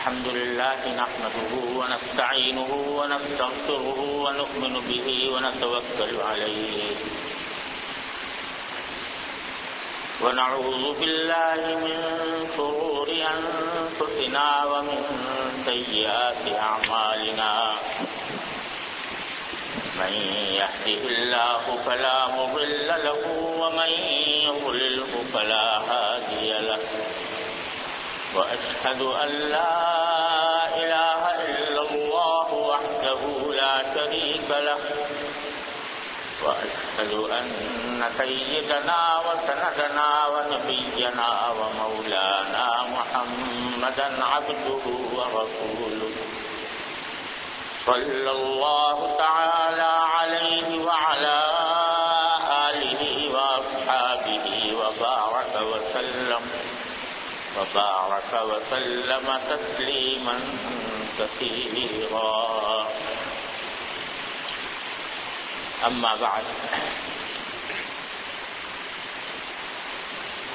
الحمد لله نحمده ونستعينه ونستغفره ونؤمن به ونتوكل عليه ونعوذ بالله من شرور أنفسنا ومن سيئات أعمالنا من يهده الله فلا مضل له ومن يضلله فلا هادي له وأشهد أن لا إله إلا الله وحده لا شريك له وأشهد أن سيدنا وسندنا ونبينا ومولانا محمدا عبده ورسوله صلى الله تعالى عليه وعلى آله وأصحابه وبارك وسلم تسليما كثيرا اما بعد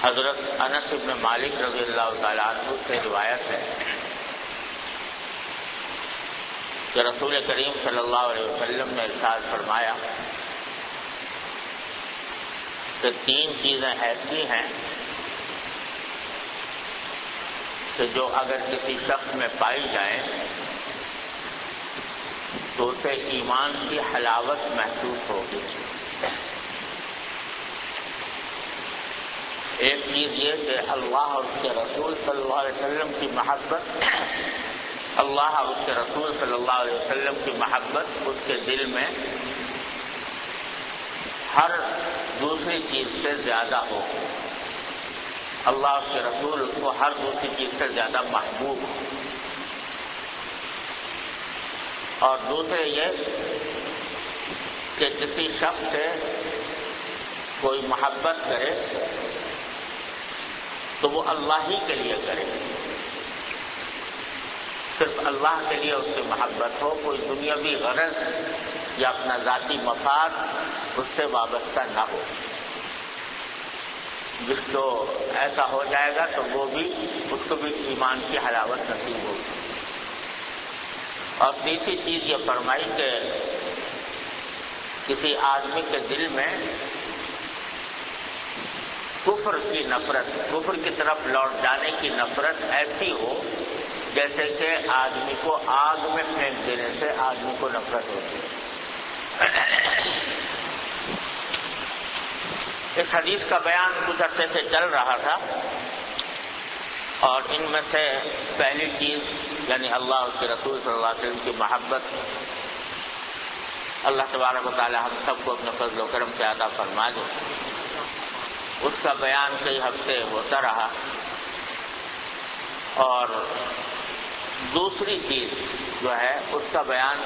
حضرت انس بن مالک رضی اللہ تعالیٰ عنہ سے روایت ہے کہ رسول کریم صلی اللہ علیہ وسلم نے ارشاد فرمایا کہ 3 چیزیں ایسی ہیں کہ جو اگر کسی شخص میں پائی جائیں تو اسے ایمان کی حلاوت محسوس ہوگی. ایک چیز یہ کہ اللہ اور اس کے رسول صلی اللہ علیہ وسلم کی محبت، اللہ اور اس کے رسول صلی اللہ علیہ وسلم کی محبت اس کے دل میں ہر دوسری چیز سے زیادہ ہو. اللہ اور اس کے رسول اس کو ہر دوسری چیز سے زیادہ محبوب ہو. اور دوسرے یہ کہ کسی شخص سے کوئی محبت کرے تو وہ اللہ ہی کے لیے کرے، صرف اللہ کے لیے اس سے محبت ہو، کوئی دنیاوی غرض یا اپنا ذاتی مفاد اس سے وابستہ نہ ہو. جس کو ایسا ہو جائے گا تو وہ بھی اس کو بھی ایمان کی حلاوت نصیب ہوگی. اور تیسری چیز یہ فرمائی کہ کسی آدمی کے دل میں کفر کی نفرت، کفر کی طرف لوٹ جانے کی نفرت ایسی ہو جیسے کہ آدمی کو آگ میں پھینک دینے سے آدمی کو نفرت ہوتی ہے. اس حدیث کا بیان کچھ عرصے سے چل رہا تھا اور ان میں سے پہلی چیز یعنی اللہ اس کے رسول صلی اللہ علیہ وسلم کی محبت اللہ تبارک و تعالی ہم سب کو اپنے فضل و کرم سے عطا فرما دے، اس کا بیان کئی ہفتے ہوتا رہا. اور دوسری چیز جو ہے اس کا بیان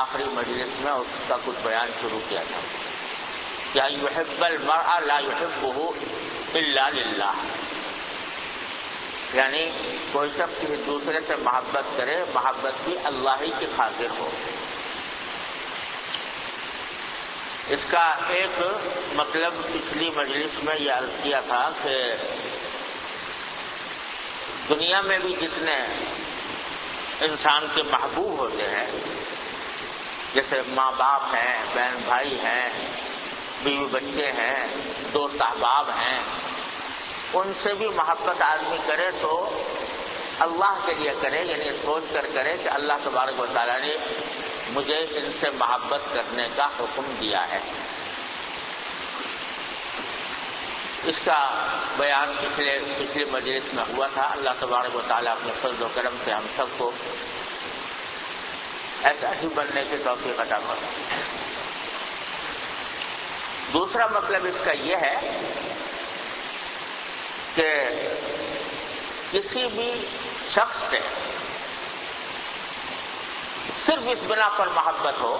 آخری مجلس میں اس کا کچھ بیان شروع کیا تھا، یا یحب المرء لا یحبہ الا للہ، یعنی کوئی شخص کسی دوسرے سے محبت کرے، محبت بھی اللہ ہی کی خاطر ہو. اس کا ایک مطلب پچھلی مجلس میں یہ عرض کیا تھا کہ دنیا میں بھی جتنے انسان کے محبوب ہوتے ہیں، جیسے ماں باپ ہیں، بہن بھائی ہیں، بیوی بچے ہیں، دوست احباب ہیں، ان سے بھی محبت آدمی کرے تو اللہ کے لیے کرے، یعنی سوچ کر کرے کہ اللہ تبارک و تعالیٰ نے مجھے ان سے محبت کرنے کا حکم دیا ہے. اس کا بیان پچھلے مجلس میں ہوا تھا. اللہ تبارک و تعالیٰ اپنے فضل و کرم سے ہم سب کو ایسا ہی بننے کی توفیق عطا فرمائے. دوسرا مطلب اس کا یہ ہے کہ کسی بھی شخص سے صرف اس بنا پر محبت ہو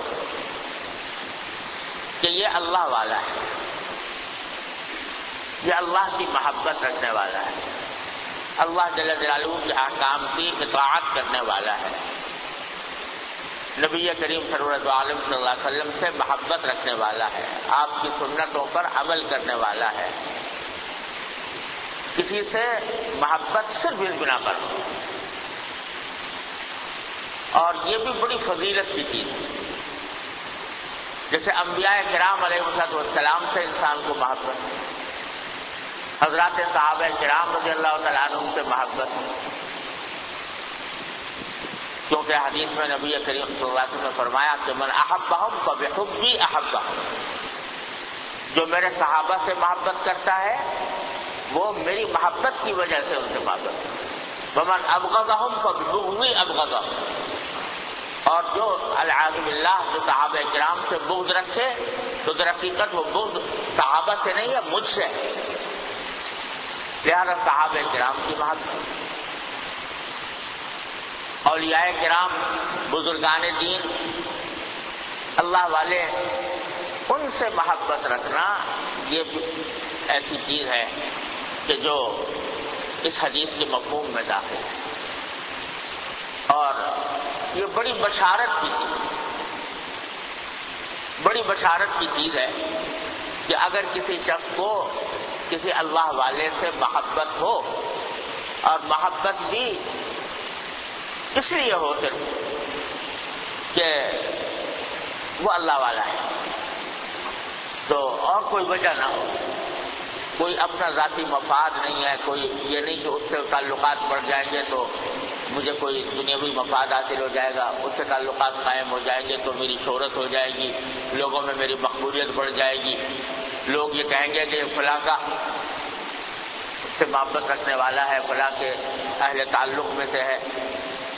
کہ یہ اللہ والا ہے، یہ اللہ کی محبت رکھنے والا ہے، اللہ جل جلالہ کے احکام کی اطاعت کرنے والا ہے، نبی کریم سرورت عالم صلی اللہ علیہ وسلم سے محبت رکھنے والا ہے، آپ کی سنتوں پر عمل کرنے والا ہے. کسی سے محبت صرف اس بنا پر ہو اور یہ بھی بڑی فضیلت کی چیز ہے. جیسے انبیاء کرام علیہ السلام سے انسان کو محبت، حضرات صحابہ کرام رضی اللہ تعالیٰ عنہ سے محبت، کیونکہ حدیث میں نبی کریم صلی اللہ علیہ وسلم نے فرمایا کہ من احبہم فبحبی احبہم، جو میرے صحابہ سے محبت کرتا ہے وہ میری محبت کی وجہ سے ان سے محبت کرتا ہے. ومن ابغضہم فببغضی ابغضہم، اور جو العیاذ باللہ جو صحابہ کرام سے بغض رکھے تو در حقیقت وہ بغض صحابہ سے نہیں ہے، مجھ سے. لہذا صحابہ کرام کی محبت، اولیاء کرام، بزرگان دین، اللہ والے، ان سے محبت رکھنا یہ ایسی چیز ہے کہ جو اس حدیث کے مفہوم میں داخل ہے. اور یہ بڑی بشارت کی چیز، بڑی بشارت کی چیز ہے کہ اگر کسی شخص کو کسی اللہ والے سے محبت ہو، اور محبت بھی اس لیے ہو صرف کہ وہ اللہ والا ہے، تو اور کوئی وجہ نہ ہو، کوئی اپنا ذاتی مفاد نہیں ہے، کوئی یہ نہیں کہ اس سے تعلقات بڑھ جائیں گے تو مجھے کوئی دنیاوی مفاد حاصل ہو جائے گا، اس سے تعلقات قائم ہو جائیں گے تو میری شہرت ہو جائے گی، لوگوں میں میری مقبولیت بڑھ جائے گی، لوگ یہ کہیں گے کہ فلاں کا سے محبت رکھنے والا ہے، فلاں کے اہل تعلق میں سے ہے.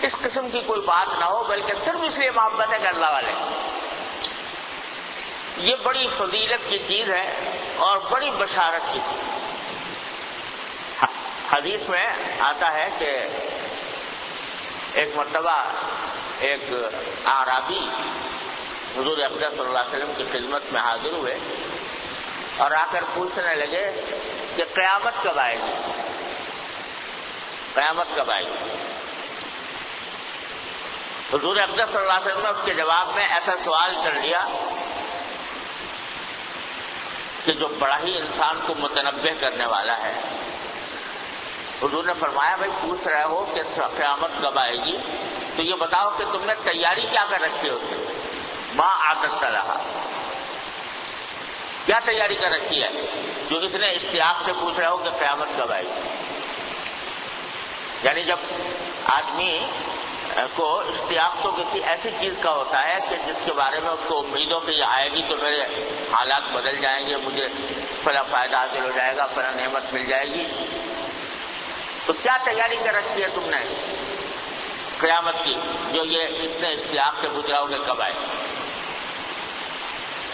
اس قسم کی کوئی بات نہ ہو، بلکہ صرف اس لیے محبت ہے کہ اللہ والے. یہ بڑی فضیلت کی چیز ہے اور بڑی بشارت کی چیز. حدیث میں آتا ہے کہ ایک مرتبہ ایک اعرابی حضور اقدس صلی اللہ علیہ وسلم کی خدمت میں حاضر ہوئے اور آ کر پوچھنے لگے کہ قیامت کب آئے گی، قیامت کب آئے گی. حضور اقدس صلی اللہ علیہ وسلم نے اس کے جواب میں ایسا سوال کر لیا کہ جو بڑا ہی انسان کو متنبہ کرنے والا ہے. حضور نے فرمایا بھائی پوچھ رہے ہو کہ قیامت کب آئے گی تو یہ بتاؤ کہ تم نے تیاری کیا کر رکھی ہے اس کی. ما عادت رہا، کیا تیاری کر رکھی ہے جو اتنے اشتیاق سے پوچھ رہے ہو کہ قیامت کب آئے گی. یعنی جب آدمی کو اشتیاق تو کسی ایسی چیز کا ہوتا ہے کہ جس کے بارے میں اس کو امید ہو کہ یہ آئے گی تو میرے حالات بدل جائیں گے، مجھے فلاں فائدہ حاصل ہو جائے گا، فلاں نعمت مل جائے گی. تو کیا تیاری کر رکھی ہے تم نے قیامت کی جو یہ اتنے اشتیاق سے پوچھ رہا ہو کہ کب آئے.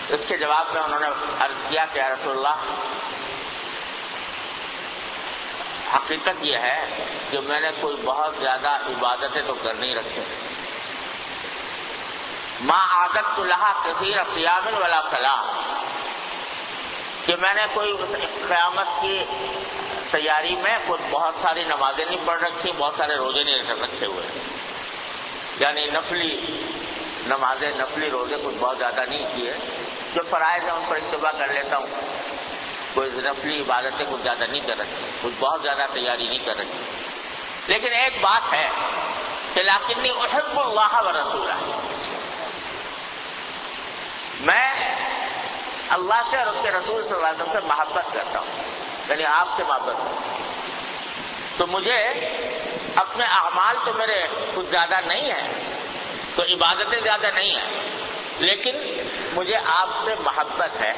اس کے جواب میں انہوں نے عرض کیا کہ یا رسول اللہ، حقیقت یہ ہے کہ میں نے کوئی بہت زیادہ عبادتیں تو کر نہیں رکھے، ما عادت لہا کثیر صیام ولا صلاۃ، کہ میں نے کوئی قیامت کی تیاری میں کچھ بہت ساری نمازیں نہیں پڑھ رکھی، بہت سارے روزے نہیں رکھے ہوئے، یعنی نفلی نمازیں، نفلی روزے کچھ بہت زیادہ نہیں کیے. جو فرائض ہیں ان پر اتباع کر لیتا ہوں، کوئی نفلی عبادتیں کچھ زیادہ نہیں کر رکھی، کچھ بہت زیادہ تیاری نہیں کر رکھی. لیکن ایک بات ہے کہ لیکنی احب اللہ ورسولہ، میں اللہ سے اور اس کے رسول صلی اللہ علیہ وسلم سے محبت کرتا ہوں، یعنی آپ سے محبت کرتا ہوں. تو مجھے اپنے اعمال تو میرے کچھ زیادہ نہیں ہیں، تو عبادتیں زیادہ نہیں ہیں، لیکن مجھے آپ سے محبت ہے.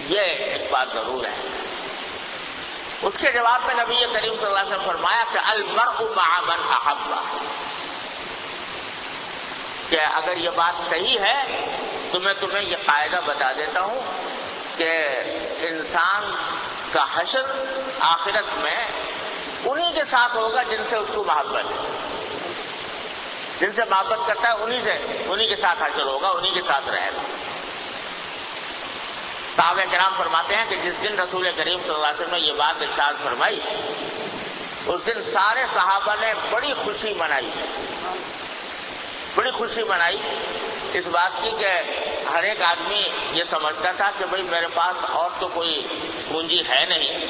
یہ ایک بات ضرور ہے. اس کے جواب میں نبی کریم صلی اللہ علیہ وسلم فرمایا کہ المرء مع من احب، کہ اگر یہ بات صحیح ہے تو میں تمہیں یہ قاعدہ بتا دیتا ہوں کہ انسان کا حشر آخرت میں انہی کے ساتھ ہوگا جن سے اس کو محبت ہے، جن سے محبت کرتا ہے انہی کے ساتھ حشر ہوگا، انہی کے ساتھ رہے گا. صحابہ کرام فرماتے ہیں کہ جس دن رسول کریم صلی اللہ علیہ وسلم نے یہ بات ارشاد فرمائی، اس دن سارے صحابہ نے بڑی خوشی منائی، بڑی خوشی منائی اس بات کی کہ ہر ایک آدمی یہ سمجھتا تھا کہ بھئی میرے پاس اور تو کوئی پونجی ہے نہیں،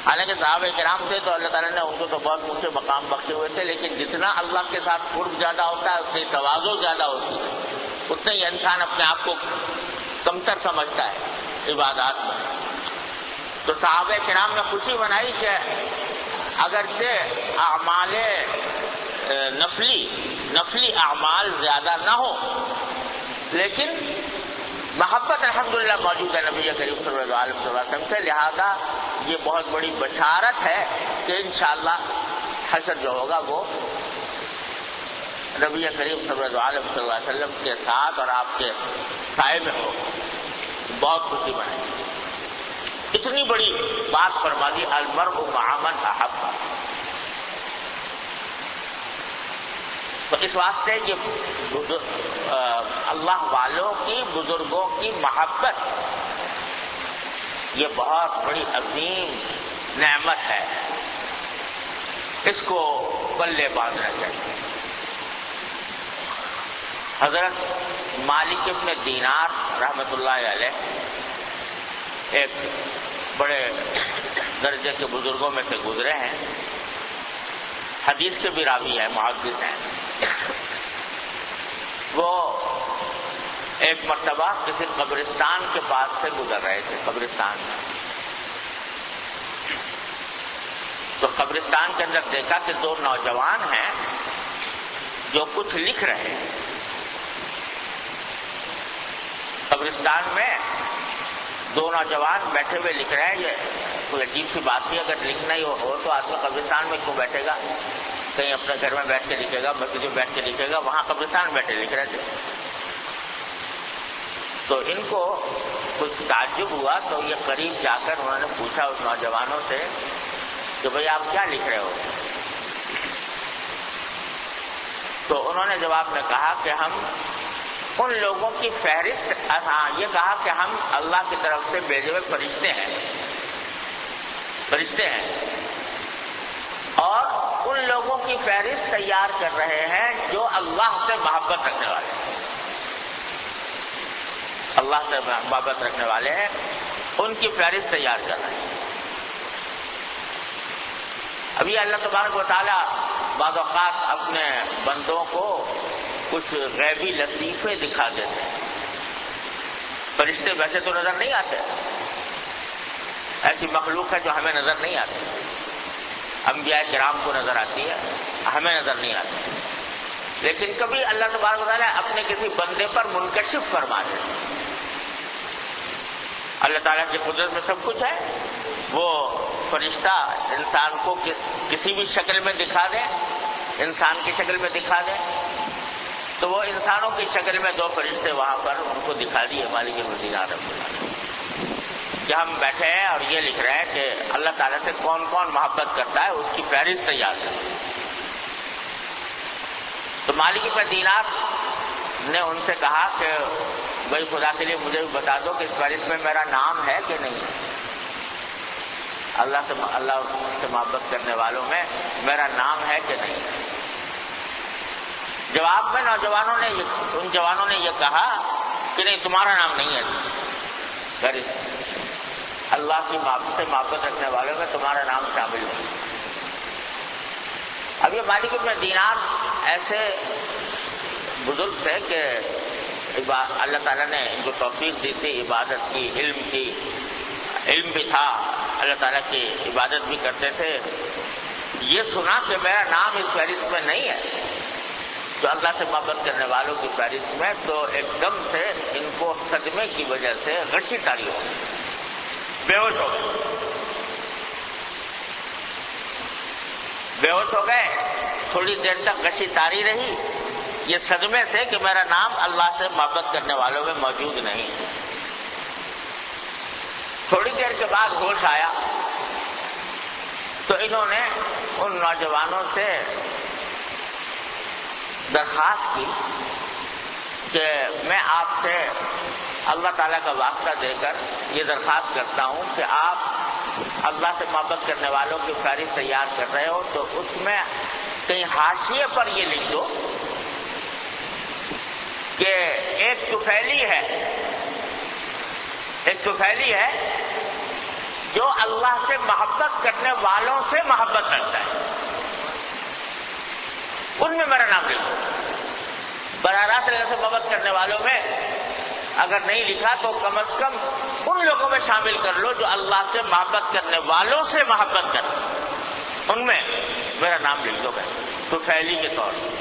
حالانکہ صحابہ کرام تھے تو اللہ تعالیٰ نے ان کو تو بہت اونچے مقام بخشے ہوئے تھے، لیکن جتنا اللہ کے ساتھ قرب زیادہ ہوتا ہے اتنی تواضع زیادہ ہوتی ہے، اتنا ہی انسان اپنے آپ کو کمتر سمجھتا ہے عبادات میں۔ تو صحابہ کرام نے خوشی منائی کہ اگرچہ اعمال نفلی اعمال زیادہ نہ ہو، لیکن محبت الحمدللہ موجود ہے نبی کریم صلی اللہ علیہ وسلم سے، لہذا یہ بہت بڑی بشارت ہے کہ انشاءاللہ حشر جو ہوگا وہ نبی کریم صلی اللہ علیہ وسلم کے ساتھ اور آپ کے سائے میں ہوگا۔ بہت خوشی بنے، اتنی بڑی بات فرما دی، المرء مع من احب۔ تو اس واسطے یہ اللہ والوں کی، بزرگوں کی محبت یہ بہت بڑی عظیم نعمت ہے، اس کو پلے باندھنا چاہیے۔ حضرت مالک ابن دینار رحمۃ اللہ علیہ ایک بڑے درجے کے بزرگوں میں سے گزرے ہیں، حدیث کے بھی راوی ہیں، محدث ہیں۔ وہ ایک مرتبہ کسی قبرستان کے پاس سے گزر رہے تھے، قبرستان میں، تو قبرستان کے اندر دیکھا کہ دو نوجوان ہیں جو کچھ لکھ رہے ہیں۔ قبرستان میں دو نوجوان بیٹھے ہوئے لکھ رہے ہیں، یہ کوئی عجیب سی بات نہیں، اگر لکھنا ہی ہو تو آدمی قبرستان میں کیوں بیٹھے گا، کہیں اپنے گھر میں بیٹھ کے لکھے گا، مسجد میں بیٹھ کے لکھے گا، وہاں قبرستان بیٹھے لکھ رہے تھے۔ تو ان کو کچھ تعجب ہوا، تو یہ قریب جا کر انہوں نے پوچھا اس نوجوانوں سے کہ بھئی آپ کیا لکھ رہے ہو؟ تو انہوں نے جواب میں کہا کہ ہم ان لوگوں کی فہرست، یہ کہا کہ ہم اللہ کی طرف سے بھیجے ہوئے فرشتے ہیں اور ان لوگوں کی فہرست تیار کر رہے ہیں جو اللہ سے محبت رکھنے والے ہیں، اللہ سے محبت رکھنے والے ہیں، ان کی فہرست تیار کر رہے ہیں۔ ابھی اللہ تبارک و تعالیٰ بعض اوقات اپنے بندوں کو کچھ غیبی لطیفے دکھا دیتے ہیں۔ فرشتے ویسے تو نظر نہیں آتے، ایسی مخلوق ہے جو ہمیں نظر نہیں آتی، انبیاء کرام کو نظر آتی ہے، ہمیں نظر نہیں آتی، لیکن کبھی اللہ تبارک و تعالیٰ اپنے کسی بندے پر منکشف فرما دیتے ہیں۔ اللہ تعالیٰ کی قدرت میں سب کچھ ہے، وہ فرشتہ انسان کو کسی بھی شکل میں دکھا دے، انسان کی شکل میں دکھا دے، تو وہ انسانوں کی شکل میں دو فرشتے وہاں پر ان کو دکھا دیے مالک المدینہ رب اللہ کہ ہم بیٹھے ہیں اور یہ لکھ رہے ہیں کہ اللہ تعالیٰ سے کون کون محبت کرتا ہے، اس کی فہرست تیار کریں۔ تو مالک المدینہ نے ان سے کہا کہ بھائی خدا کے لیے مجھے بھی بتا دو کہ اس فہرست میں میرا نام ہے کہ نہیں، اللہ سے محبت کرنے والوں میں میرا نام ہے کہ نہیں۔ جواب میں ان جوانوں نے یہ کہا کہ نہیں، تمہارا نام نہیں ہے فہرست، اللہ کی سے محبت رکھنے والوں میں تمہارا نام شامل ہے۔ اب یہ مالک ابن دینار ایسے بزرگ تھے کہ اللہ تعالیٰ نے ان کو توفیق دی تھی عبادت کی، علم بھی تھا، اللہ تعالیٰ کی عبادت بھی کرتے تھے۔ یہ سنا کہ میرا نام اس فہرست میں نہیں ہے، تو اللہ سے محبت کرنے والوں کی فہرست میں، تو ایک دم سے ان کو صدمے کی وجہ سے غشی طاری ہو گئی، بے ہوش ہو گئے۔ تھوڑی دیر تک غشی طاری رہی، یہ صدمے سے کہ میرا نام اللہ سے محبت کرنے والوں میں موجود نہیں۔ تھوڑی دیر کے بعد ہوش آیا تو انہوں نے ان نوجوانوں سے درخواست کی کہ میں آپ سے اللہ تعالیٰ کا واسطہ دے کر یہ درخواست کرتا ہوں کہ آپ اللہ سے محبت کرنے والوں کی فہرست تیار کر رہے ہو تو اس میں کہیں حاشیے پر یہ لکھ دو کہ ایک طفیلی ہے جو اللہ سے محبت کرنے والوں سے محبت رکھتا ہے ان میں میرا نام لکھو. براہ راست اللہ سے محبت کرنے والوں میں اگر نہیں لکھا تو کم از کم ان لوگوں میں شامل کر لو جو اللہ سے محبت کرنے والوں سے محبت کرتے، ان میں میرا نام لکھ دو گئے تو پھیلی کے طور پر.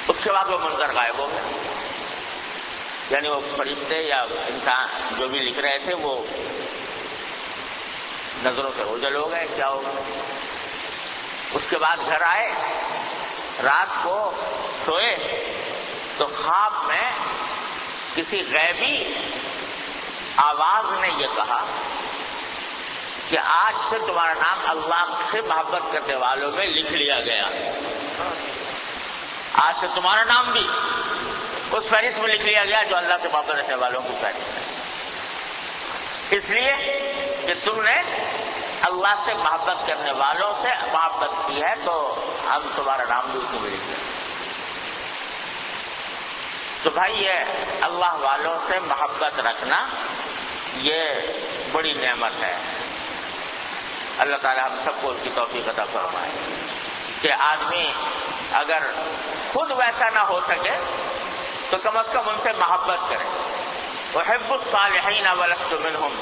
اس کے بعد وہ منظر غائب ہو گیا، یعنی وہ فرشتے یا انسان جو بھی لکھ رہے تھے وہ نظروں سے اوجھل ہو گئے. کیا ہوگا؟ اس کے بعد گھر آئے، رات کو سوئے تو خواب میں کسی غیبی آواز نے یہ کہا کہ آج سے تمہارا نام اللہ سے محبت کرنے والوں میں لکھ لیا گیا. آج سے تمہارا نام بھی اس فہرست میں لکھ لیا گیا جو اللہ سے محبت رکھنے والوں کی فہرست ہے. اس لیے کہ تم نے اللہ سے محبت کرنے والوں سے محبت کی ہے تو ہم تمہارا نام بھی اسی میں لکھ دیں. تو بھائی یہ اللہ والوں سے محبت رکھنا یہ بڑی نعمت ہے. اللہ تعالی ہم سب کو اس کی توفیق عطا فرمائے کہ آدمی اگر خود ویسا نہ ہو سکے تو کم از کم ان سے محبت کرے. احب الصالحین ولست منہم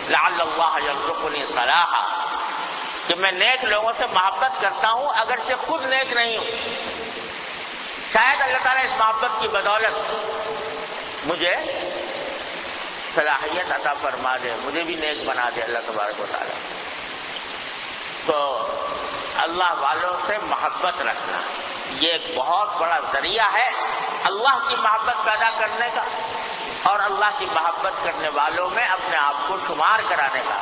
لعل اللہ یرزقنی صلاحا، کہ میں نیک لوگوں سے محبت کرتا ہوں اگرچہ خود نیک نہیں ہوں. شاید اللہ تعالیٰ اس محبت کی بدولت مجھے صلاحیت عطا فرما دے، مجھے بھی نیک بنا دے اللہ تبارک و تعالیٰ. تو اللہ والوں سے محبت رکھنا یہ ایک بہت بڑا ذریعہ ہے اللہ کی محبت پیدا کرنے کا اور اللہ کی محبت کرنے والوں میں اپنے آپ کو شمار کرانے کا.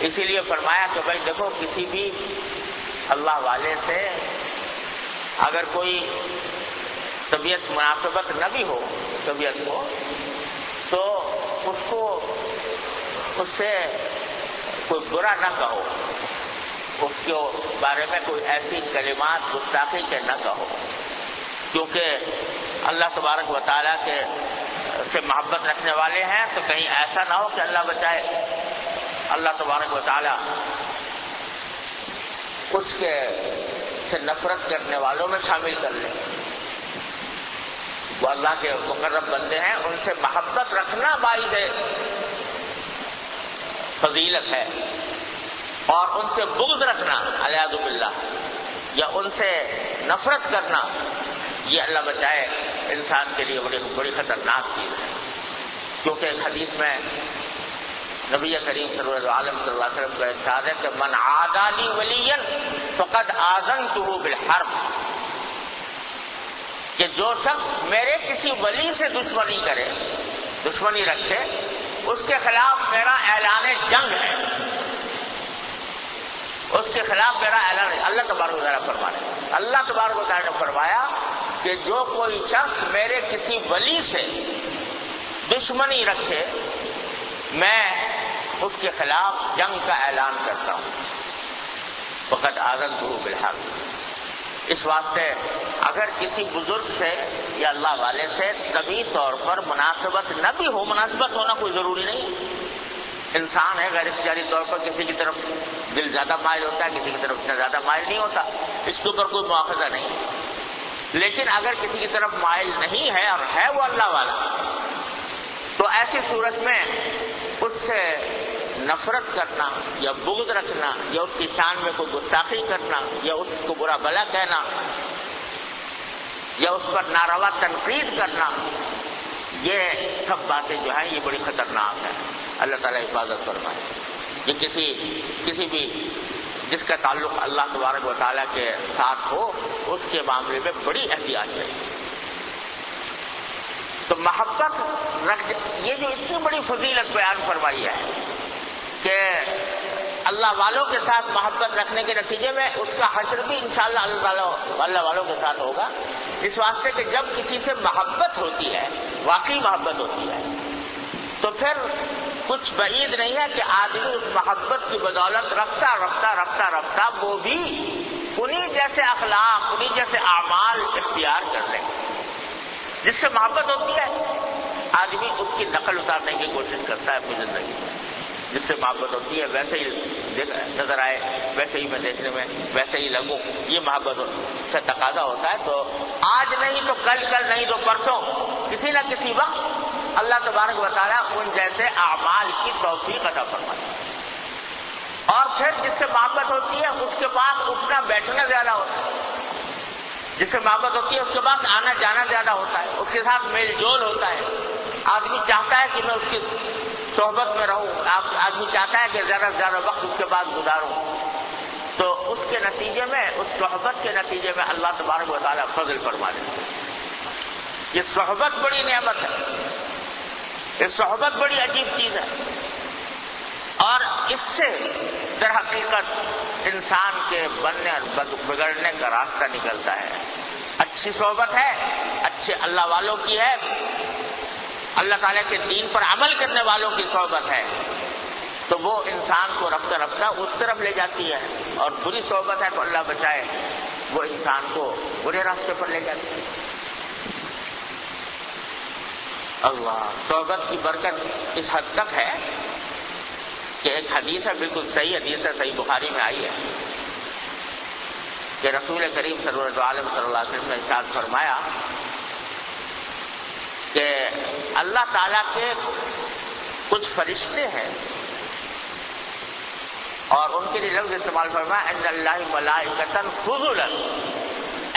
اسی لیے فرمایا کہ بھائی دیکھو کسی بھی اللہ والے سے اگر کوئی طبیعت مناسبت نہ بھی ہو طبیعت کو تو اس سے کوئی برا نہ کہو، اس کے بارے میں کوئی ایسی کلمات گستاخی کے نہ کہو، کیونکہ اللہ تبارک و تعالیٰ کے سے محبت رکھنے والے ہیں تو کہیں ایسا نہ ہو کہ اللہ بچائے اللہ تبارک و تعالیٰ اس کے سے نفرت کرنے والوں میں شامل کر لیں. وہ اللہ کے مقرب بندے ہیں، ان سے محبت رکھنا باعث فضیلت ہے، اور ان سے بغض رکھنا علیاذ باللہ یا ان سے نفرت کرنا یہ اللہ بچائے انسان کے لیے بڑی خطرناک چیز ہے. کیونکہ ایک حدیث میں نبی کریم صلی اللہ علیہ وسلم کا ارشاد ہے کہ من عادی لی ولیا فقد آذنتہ بالحرب، کہ جو شخص میرے کسی ولی سے دشمنی رکھے اس کے خلاف میرا اعلان جنگ ہے. اس کے خلاف میرا اعلان. اللہ تبارک و تعالیٰ فرمایا، اللہ تبارک و تعالیٰ نے فرمایا کہ جو کوئی شخص میرے کسی ولی سے دشمنی رکھے میں اس کے خلاف جنگ کا اعلان کرتا ہوں. فقط آذنتہ بالحرب. اس واسطے اگر کسی بزرگ سے یا اللہ والے سے طبی طور پر مناسبت نہ بھی ہو، مناسبت ہونا کوئی ضروری نہیں، انسان ہے غیر اختیاری طور پر کسی کی طرف دل زیادہ مائل ہوتا ہے، کسی کی طرف اتنا زیادہ مائل نہیں ہوتا، اس کے اوپر کوئی مواخذہ نہیں. لیکن اگر کسی کی طرف مائل نہیں ہے اور ہے وہ اللہ والا تو ایسی صورت میں اس سے نفرت کرنا یا بغض رکھنا یا اس کی شان میں کوئی گستاخی کرنا یا اس کو برا بھلا کہنا یا اس پر ناروا تنقید کرنا، یہ سب باتیں جو ہیں یہ بڑی خطرناک ہیں. اللہ تعالیٰ حفاظت فرمائے. یہ کسی بھی جس کا تعلق اللہ تبارک و تعالیٰ کے ساتھ ہو اس کے معاملے میں بڑی احتیاط ہے. تو محبت یہ جو اتنی بڑی فضیلت بیان فرمائی ہے کہ اللہ والوں کے ساتھ محبت رکھنے کے نتیجے میں اس کا حشر بھی انشاءاللہ اللہ والوں کے ساتھ ہوگا. اس واسطے کہ جب کسی سے محبت ہوتی ہے، واقعی محبت ہوتی ہے، تو پھر کچھ بعید نہیں ہے کہ آدمی اس محبت کی بدولت رفتہ وہ بھی انہی جیسے اخلاق، انہی جیسے اعمال اختیار کر لیں. جس سے محبت ہوتی ہے آدمی اس کی نقل اتارنے کی کوشش کرتا ہے اپنی زندگی میں. جس سے محبت ہوتی ہے ویسے ہی نظر آئے، ویسے ہی میں دیکھنے میں ویسے ہی لگوں، یہ محبت سے تقاضا ہوتا ہے. تو آج نہیں تو کل، کل نہیں تو پرسوں، کسی نہ کسی وقت اللہ تبارک و تعالیٰ ان جیسے اعمال کی توفیق عطا فرماتا ہے. اور پھر جس سے محبت ہوتی ہے اس کے پاس اٹھنا بیٹھنا زیادہ ہوتا ہے، جس سے محبت ہوتی ہے اس کے پاس آنا جانا زیادہ ہوتا ہے، اس کے ساتھ میل جول ہوتا ہے. آدمی چاہتا ہے کہ میں اس کی صحبت میں رہوں، آدمی چاہتا ہے کہ زیادہ سے زیادہ وقت اس کے بعد گزاروں. تو اس کے نتیجے میں، اس صحبت کے نتیجے میں اللہ تبارک و تعالیٰ فضل فرما دیتا ہے. یہ صحبت بڑی نعمت ہے، یہ صحبت بڑی عجیب چیز ہے. اور اس سے در حقیقت انسان کے بننے اور بگڑنے کا راستہ نکلتا ہے. اچھی صحبت ہے، اچھے اللہ والوں کی ہے، اللہ تعالیٰ کے دین پر عمل کرنے والوں کی صحبت ہے، تو وہ انسان کو رفتہ رفتہ اس طرف لے جاتی ہے. اور بری صحبت ہے تو اللہ بچائے، وہ انسان کو برے راستے پر لے جاتی ہے. اللہ، صحبت کی برکت اس حد تک ہے کہ ایک حدیث ہے، بالکل صحیح حدیث ہے، صحیح بخاری میں آئی ہے کہ رسول کریم صلی اللہ علیہ وسلم نے ارشاد فرمایا کہ اللہ تعالیٰ کے کچھ فرشتے ہیں، اور ان کے لیے لفظ استعمال فرمایا ان اللہ ملائکۃ فضلا،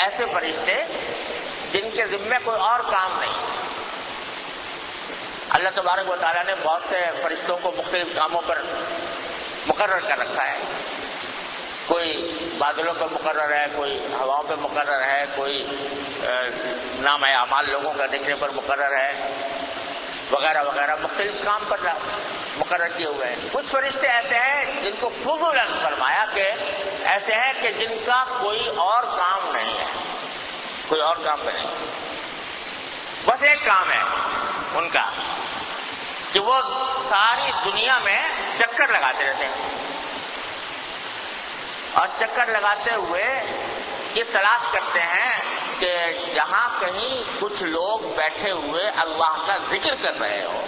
ایسے فرشتے جن کے ذمے کوئی اور کام نہیں. اللہ تبارک و تعالیٰ نے بہت سے فرشتوں کو مختلف کاموں پر مقرر کر رکھا ہے. کوئی بادلوں پہ مقرر ہے، کوئی ہواؤں پہ مقرر ہے، کوئی نام اعمال لوگوں کا دیکھنے پر مقرر ہے، وغیرہ وغیرہ مختلف کام پر مقرر کیے ہوئے ہیں. کچھ فرشتے ایسے ہیں جن کو فضلا فرمایا کہ ایسے ہیں کہ جن کا کوئی اور کام نہیں ہے، کوئی اور کام پہ نہیں، بس ایک کام ہے ان کا کہ وہ ساری دنیا میں چکر لگاتے رہتے ہیں، اور چکر لگاتے ہوئے یہ تلاش کرتے ہیں کہ جہاں کہیں کچھ لوگ بیٹھے ہوئے اللہ کا ذکر کر رہے ہو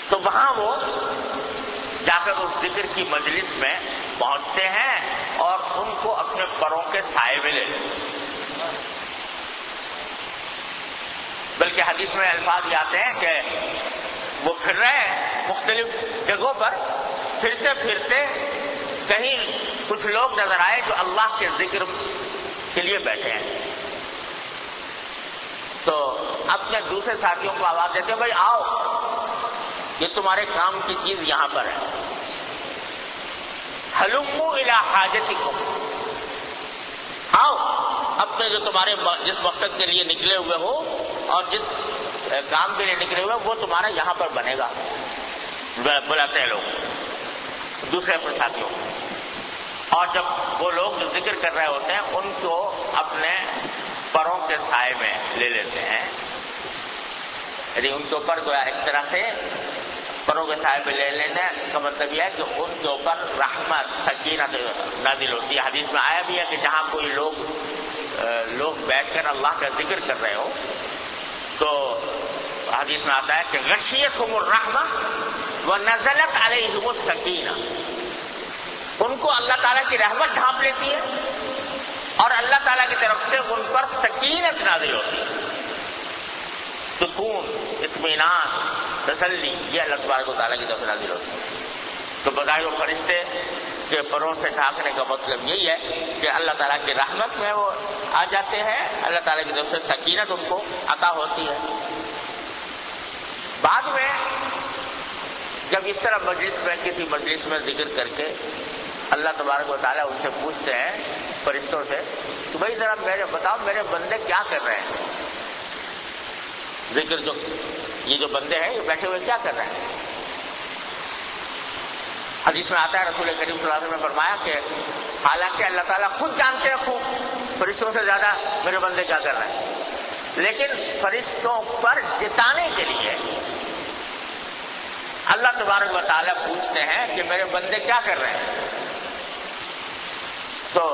تو وہاں وہ جا کر اس ذکر کی مجلس میں پہنچتے ہیں اور ان کو اپنے پروں کے سائے میں لے لیتے ہیں. بلکہ حدیث میں الفاظ یہ آتے ہیں کہ وہ پھر رہے ہیں مختلف جگہوں پر، پھرتے پھرتے کہیں کچھ لوگ نظر آئے جو اللہ کے ذکر کے لیے بیٹھے ہیں، تو اپنے دوسرے ساتھیوں کو آواز دیتے ہیں بھائی آؤ، یہ تمہارے کام کی چیز یہاں پر ہے. ہلموا الی حاجتکم، آؤ اپنے جو تمہارے جس مقصد کے لیے نکلے ہوئے ہو اور جس کام کے لیے نکلے ہوئے وہ تمہارا یہاں پر بنے گا. بلاتے ہیں لوگ دوسرے اپنے ساتھیوں کو، اور جب وہ لوگ جو ذکر کر رہے ہوتے ہیں ان کو اپنے پروں کے سائے میں لے لیتے ہیں. یعنی ان کے اوپر گویا ایک طرح سے پروں کے سائے میں لے لینے کا مطلب یہ ہے کہ ان کے اوپر رحمت سکینت نازل ہوتی ہے. حدیث میں آیا بھی ہے کہ جہاں کوئی لوگ بیٹھ کر اللہ کا ذکر کر رہے ہو تو حدیث میں آتا ہے کہ غشیتہم الرحمہ ونزلت علیہم السکینہ، ان کو اللہ تعالیٰ کی رحمت ڈھانپ لیتی ہے اور اللہ تعالیٰ کی طرف سے ان پر سکینت نازل ہوتی ہے، سکون، اطمینان، تسلی، یہ اللہ تبارک و تعالیٰ کی طرف سے نازل ہوتی ہے. تو بظاہر وہ فرشتے کے پروں سے ڈھانکنے کا مطلب یہی ہے کہ اللہ تعالیٰ کی رحمت میں وہ آ جاتے ہیں، اللہ تعالیٰ کی طرف سے سکینت ان کو عطا ہوتی ہے. بعد میں جب اس طرح کسی مجلس میں ذکر کر کے اللہ تبارک و تعالیٰ ان سے پوچھتے ہیں فرشتوں سے کہ بھائی ذرا بتاؤ میرے بندے کیا کر رہے ہیں، ذکر یہ جو بندے ہیں یہ بیٹھے ہوئے کیا کر رہے ہیں. حدیث میں آتا ہے رسول کریم صلی اللہ علیہ وسلم نے فرمایا کہ حالانکہ اللہ تعالیٰ خود جانتے ہیں خوب فرشتوں سے زیادہ میرے بندے کیا کر رہے ہیں، لیکن فرشتوں پر جتانے کے لیے اللہ تبارک و تعالیٰ پوچھتے ہیں کہ میرے بندے کیا کر رہے ہیں. تو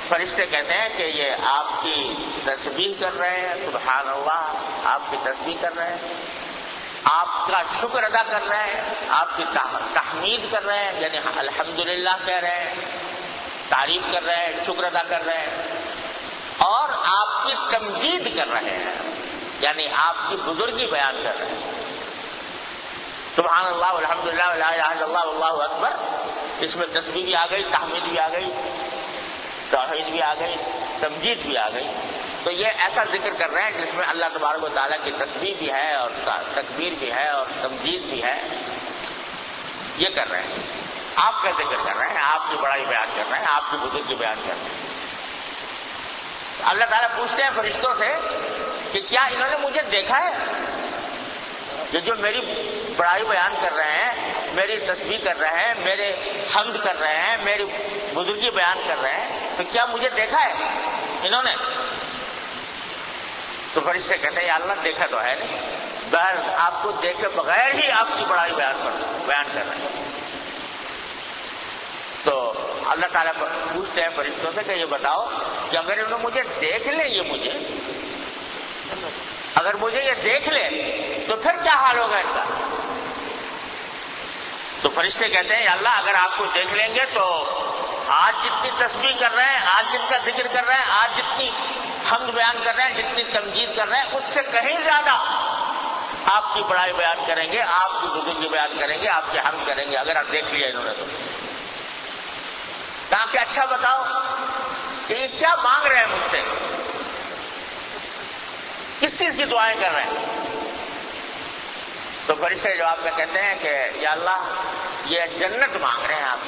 فرشتے کہتے ہیں کہ یہ آپ کی تسبیح کر رہے ہیں، سبحان اللہ، آپ کی تسبیح کر رہے ہیں، آپ کا شکر ادا کر رہے ہیں، آپ کی تحمید کر رہے ہیں، یعنی الحمدللہ کہہ رہے ہیں، تعریف کر رہے ہیں، شکر ادا کر رہے ہیں، اور آپ کی تمجید کر رہے ہیں، یعنی آپ کی بزرگی بیان کر رہے ہیں۔ سبحان اللہ، الحمدللہ، لا الہ الا اللہ، واللہ اکبر، اس میں تسبیح بھی آ گئی، تحمید بھی آ گئی، توحید بھی آ گئی، تمجید بھی آ گئی۔ تو یہ ایسا ذکر کر رہے ہیں جس میں اللہ تبارک و تعالیٰ کی تسبیح بھی ہے اور تکبیر بھی ہے اور تمجید بھی ہے، یہ کر رہے ہیں۔ آپ کا ذکر کر رہے ہیں، آپ کی بڑائی بیان کر رہے ہیں، آپ کی بزرگی بیان کر رہے ہیں۔ اللہ تعالیٰ پوچھتے ہیں فرشتوں سے کہ کیا انہوں نے مجھے دیکھا ہے؟ یہ جو میری بڑائی بیان کر رہے ہیں، میری تسبیح کر رہے ہیں، میرے حمد کر رہے ہیں، میری بزرگی بیان کر رہے ہیں، تو کیا مجھے دیکھا ہے انہوں نے؟ تو فرشتے کہتے ہیں یا اللہ دیکھا تو ہے نہیں، بہر آپ کو دیکھے بغیر ہی آپ کی بڑائی بیان کر رہے ہیں۔ تو اللہ تعالیٰ پوچھتے ہیں فرشتوں سے کہ یہ بتاؤ کہ اگر انہوں نے مجھے دیکھ لیں، اگر مجھے یہ دیکھ لیں تو پھر کیا حال ہوگا ان کا؟ تو فرشتے کہتے ہیں یا اللہ اگر آپ کو دیکھ لیں گے تو آج جتنی تسبیح کر رہے ہیں، آج جن کا ذکر کر رہے ہیں، آج جتنی حمد بیان کر رہے ہیں، جتنی تمجید کر رہے ہیں، اس سے کہیں زیادہ آپ کی بڑائی بیان کریں گے، آپ کی بزرگی بیان کریں گے، آپ کی حمد کریں گے اگر آپ دیکھ لیا انہوں نے تو۔ کہا کہ اچھا بتاؤ کہ یہ کیا مانگ رہے ہیں مجھ سے، کس چیز کی دعائیں کر رہے ہیں؟ تو فرشتے جواب میں کہتے ہیں کہ یا اللہ یہ جنت مانگ رہے ہیں آپ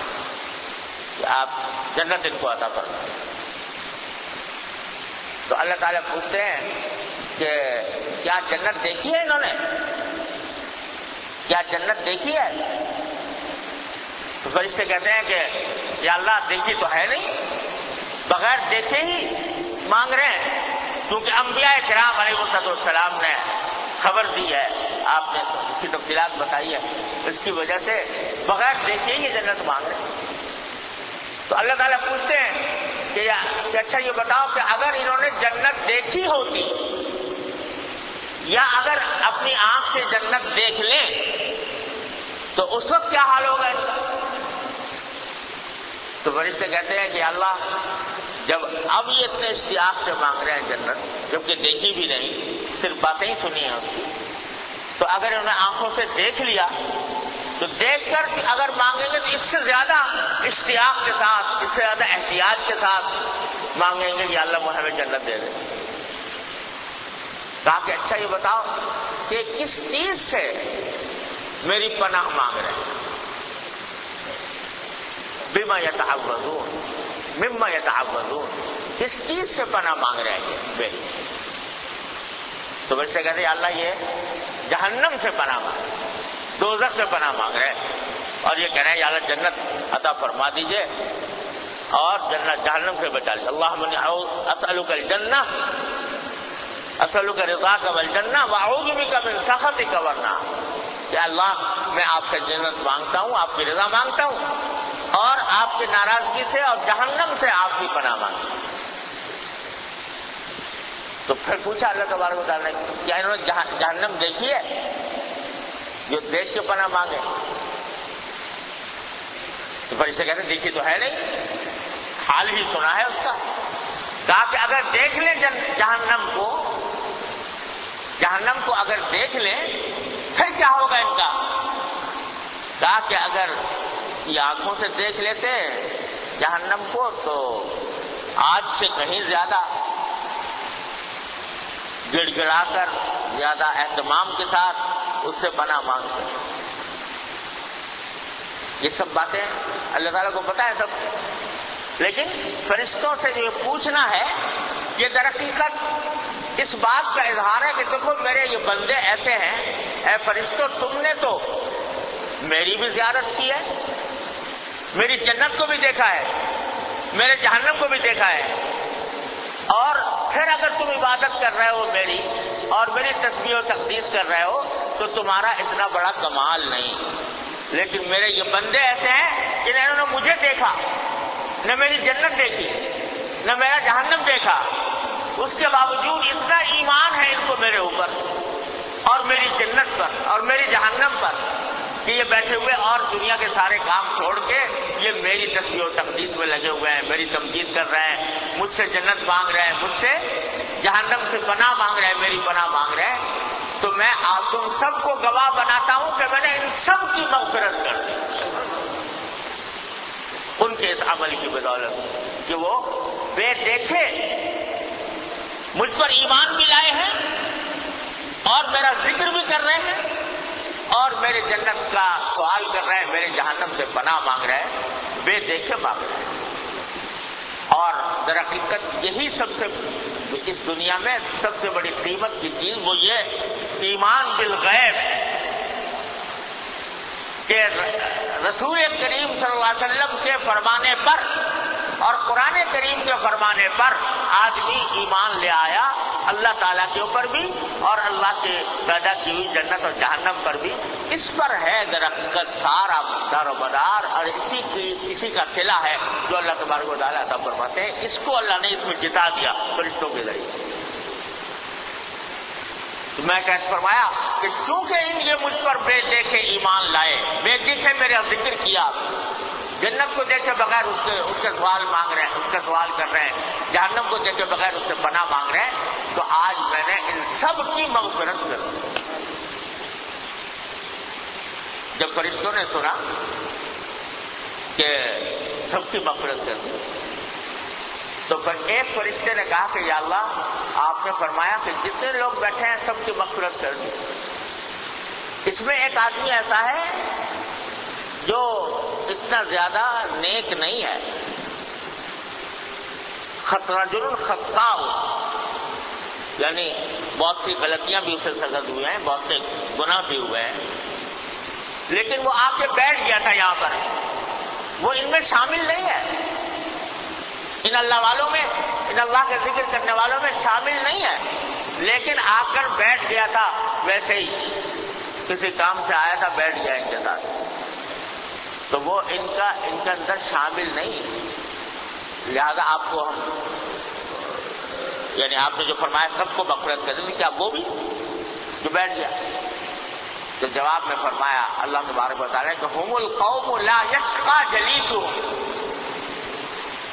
کہ آپ جنت ان کو عطا فرمائیں۔ تو اللہ تعالیٰ پوچھتے ہیں کہ کیا جنت دیکھی ہے انہوں نے؟ کیا جنت دیکھی ہے؟ تو فرشتے کہتے ہیں کہ یا اللہ دیکھی تو ہے نہیں، بغیر دیکھے ہی مانگ رہے ہیں، کیونکہ انبیاء کرام علیہ السلام نے خبر دی ہے، آپ نے اس کی تفصیلات بتائی ہے، اس کی وجہ سے بغیر دیکھے ہی جنت مانگ رہے ہیں۔ تو اللہ تعالیٰ پوچھتے ہیں کہ اچھا یہ بتاؤ کہ اگر انہوں نے جنت دیکھی ہوتی یا اگر اپنی آنکھ سے جنت دیکھ لیں تو اس وقت کیا حال ہوگا ان کا؟ تو فرشتے کہتے ہیں کہ اللہ جب اب یہ اتنے اشتیاق سے مانگ رہے ہیں جنت، جبکہ دیکھی بھی نہیں، صرف باتیں ہی سنی ہیں اس کی، تو اگر انہوں نے آنکھوں سے دیکھ لیا تو دیکھ کر اگر مانگیں گے تو اس سے زیادہ اشتیاق کے ساتھ، اس سے زیادہ احتیاط کے ساتھ مانگیں گے کہ اللہ ہمیں جنت دے دے۔ کہا کہ اچھا یہ بتاؤ کہ کس چیز سے میری پناہ مانگ رہے ہیں؟ بما یتعوذون، مما یتعوذون، کس چیز سے پناہ مانگ رہے ہیں میری؟ تو بچے کہتے ہیں اللہ یہ جہنم سے پناہ مانگ، دوزخ سے پناہ مانگ رہے ہیں، اور یہ کہہ رہے ہیں یا اللہ جنت عطا فرما دیجئے اور جنت جہنم سے بچا لیجیے۔ اللہم انی اسألک الجنہ، اسألک رضاک والجنہ واعوذ بک من سخطک والنار۔ کہ اللہ میں آپ سے جنت مانگتا ہوں، آپ کی رضا مانگتا ہوں، اور آپ کی ناراضگی سے اور جہنم سے آپ کی پناہ مانگتا ہوں۔ تو پھر پوچھا اللہ تبارک و تعالیٰ نے کیا انہوں نے جہنم دیکھی ہے جو دیکھ کے پناہ مانگے؟ تو فرشتے کہتے ہیں دیکھی تو ہے نہیں، حال ہی سنا ہے اس کا۔ کہا کہ اگر دیکھ لیں جہنم کو اگر دیکھ لیں پھر کیا ہوگا ان کا؟ کہا کہ اگر یہ آنکھوں سے دیکھ لیتے جہنم کو تو آج سے کہیں زیادہ گڑ گڑا کر، زیادہ اہتمام کے ساتھ اس سے پناہ مانگتے۔ یہ سب باتیں اللہ تعالیٰ کو پتا ہے سب، لیکن فرشتوں سے جو پوچھنا ہے یہ در حقیقت اس بات کا اظہار ہے کہ دیکھو میرے یہ بندے ایسے ہیں، اے فرشتوں تم نے تو میری بھی زیارت کی ہے، میری جنت کو بھی دیکھا ہے، میرے جہنم کو بھی دیکھا ہے، اور پھر اگر تم عبادت کر رہے ہو میری اور میری تسبیح و تقدیس کر رہے ہو تو تمہارا اتنا بڑا کمال نہیں، لیکن میرے یہ بندے ایسے ہیں کہ نہ انہوں نے مجھے دیکھا، نہ میری جنت دیکھی، نہ میرا جہنم دیکھا، اس کے باوجود اتنا ایمان ہے ان کو میرے اوپر اور میری جنت پر اور میری جہنم پر کہ یہ بیٹھے ہوئے اور دنیا کے سارے کام چھوڑ کے یہ میری تسبیح و تقدیس میں لگے ہوئے ہیں، میری تمجید کر رہے ہیں، مجھ سے جنت مانگ رہے ہیں، مجھ سے جہنم سے پناہ مانگ رہے ہیں، میری پناہ مانگ رہے ہیں، تو میں آپ تم سب کو گواہ بناتا ہوں کہ میں نے ان سب کی مغفرت کر دی ان کے اس عمل کی بدولت کہ وہ بے دیکھے مجھ پر ایمان بھی لائے ہیں اور میرا ذکر بھی کر رہے ہیں اور میرے جنت کا سوال کر رہے ہیں، میرے جہنم سے پناہ مانگ رہے ہیں، بے دیکھے مانگ رہے ہیں۔ اور در حقیقت یہی سب سے اس دنیا میں سب سے بڑی قیمت کی چیز وہ یہ ایمان بالغیب کہ رسول کریم صلی اللہ علیہ وسلم کے فرمانے پر اور قرآن کریم کے فرمانے پر آدمی ایمان لے آیا، اللہ تعالیٰ کے اوپر بھی اور اللہ کے پیدا کی ہوئی جنت اور جہنم پر بھی۔ اس پر ہے درخت سارا دار و مدار اور اسی کا قلعہ ہے جو اللہ تبارک و تعالیٰ عطا فرماتے ہیں۔ اس کو اللہ نے اس میں جتا دیا فرشتوں کے ذریعے۔ تو میں کہتے فرمایا کہ چونکہ یہ مجھ پر بے دیکھے ایمان لائے، بے دیکھے میرا ذکر کیا، جنت کو دیکھے بغیر اس کے سوال مانگ رہے ہیں، اس کا سوال کر رہے ہیں، جہنم کو دیکھے بغیر اس سے پناہ مانگ رہے ہیں، تو آج میں نے ان سب کی مغفرت کر دی۔ جب فرشتوں نے سنا کہ سب کی مغفرت کر دی تو پھر ایک فرشتے نے کہا کہ یا اللہ آپ نے فرمایا کہ جتنے لوگ بیٹھے ہیں سب کی مغفرت کر دی، اس میں ایک آدمی ایسا ہے جو اتنا زیادہ نیک نہیں ہے، رجل خطاء، یعنی بہت سی غلطیاں بھی اسے سرزد ہوئے ہیں، بہت سے گناہ بھی ہوئے ہیں، لیکن وہ آ کے بیٹھ گیا تھا یہاں پر، وہ ان میں شامل نہیں ہے، ان اللہ والوں میں، ان اللہ کا ذکر کرنے والوں میں شامل نہیں ہے، لیکن آ کر بیٹھ گیا تھا، ویسے ہی کسی کام سے آیا تھا بیٹھ گیا ان کے ساتھ، تو وہ ان کے اندر شامل نہیں۔ لہذا آپ کو ہم یعنی آپ نے جو فرمایا سب کو مغفرت کر دی، کیا وہ بھی جو بیٹھ گیا؟ تو جواب میں فرمایا اللہ تبارک و تعالیٰ کہ ہم القوم لا یشقی جلیسهم،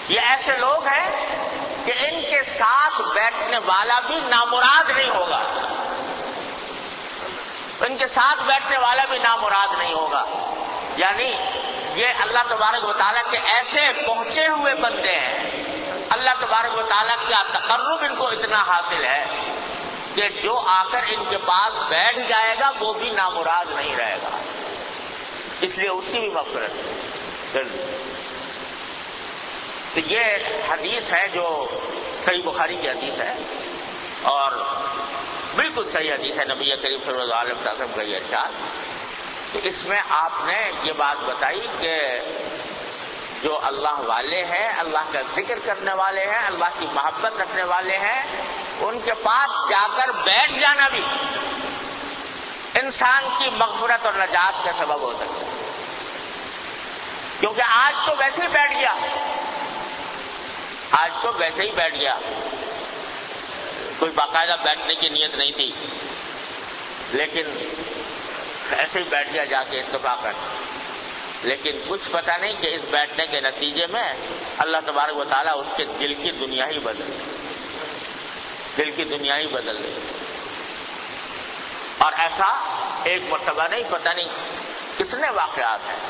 یہ ایسے لوگ ہیں کہ ان کے ساتھ بیٹھنے والا بھی نامراد نہیں ہوگا، ان کے ساتھ بیٹھنے والا بھی نامراد نہیں ہوگا، یعنی یہ اللہ تبارک و تعالیٰ کے ایسے پہنچے ہوئے بندے ہیں، اللہ تبارک و تعالیٰ کا تقرب ان کو اتنا حاصل ہے کہ جو آ کر ان کے پاس بیٹھ جائے گا وہ بھی نامراد نہیں رہے گا، اس لیے اس کی بھی مغفرت کر دی۔ تو یہ حدیث ہے جو صحیح بخاری کی حدیث ہے اور بالکل صحیح حدیث ہے نبی کریم صلی اللہ علیہ وسلم کا یہ ارشاد۔ تو اس میں آپ نے یہ بات بتائی کہ جو اللہ والے ہیں، اللہ کا ذکر کرنے والے ہیں، اللہ کی محبت رکھنے والے ہیں، ان کے پاس جا کر بیٹھ جانا بھی انسان کی مغفرت اور نجات کا سبب ہو سکتا ہے، کیونکہ آج تو ویسے ہی بیٹھ گیا، آج تو ویسے ہی بیٹھ گیا، کوئی باقاعدہ بیٹھنے کی نیت نہیں تھی، لیکن ایسے ہی بیٹھ گیا جا کے اتفاقاً، لیکن کچھ پتہ نہیں کہ اس بیٹھنے کے نتیجے میں اللہ تبارک و تعالیٰ اس کے دل کی دنیا ہی بدل گئی، اور ایسا ایک مرتبہ نہیں، پتہ نہیں کتنے واقعات ہیں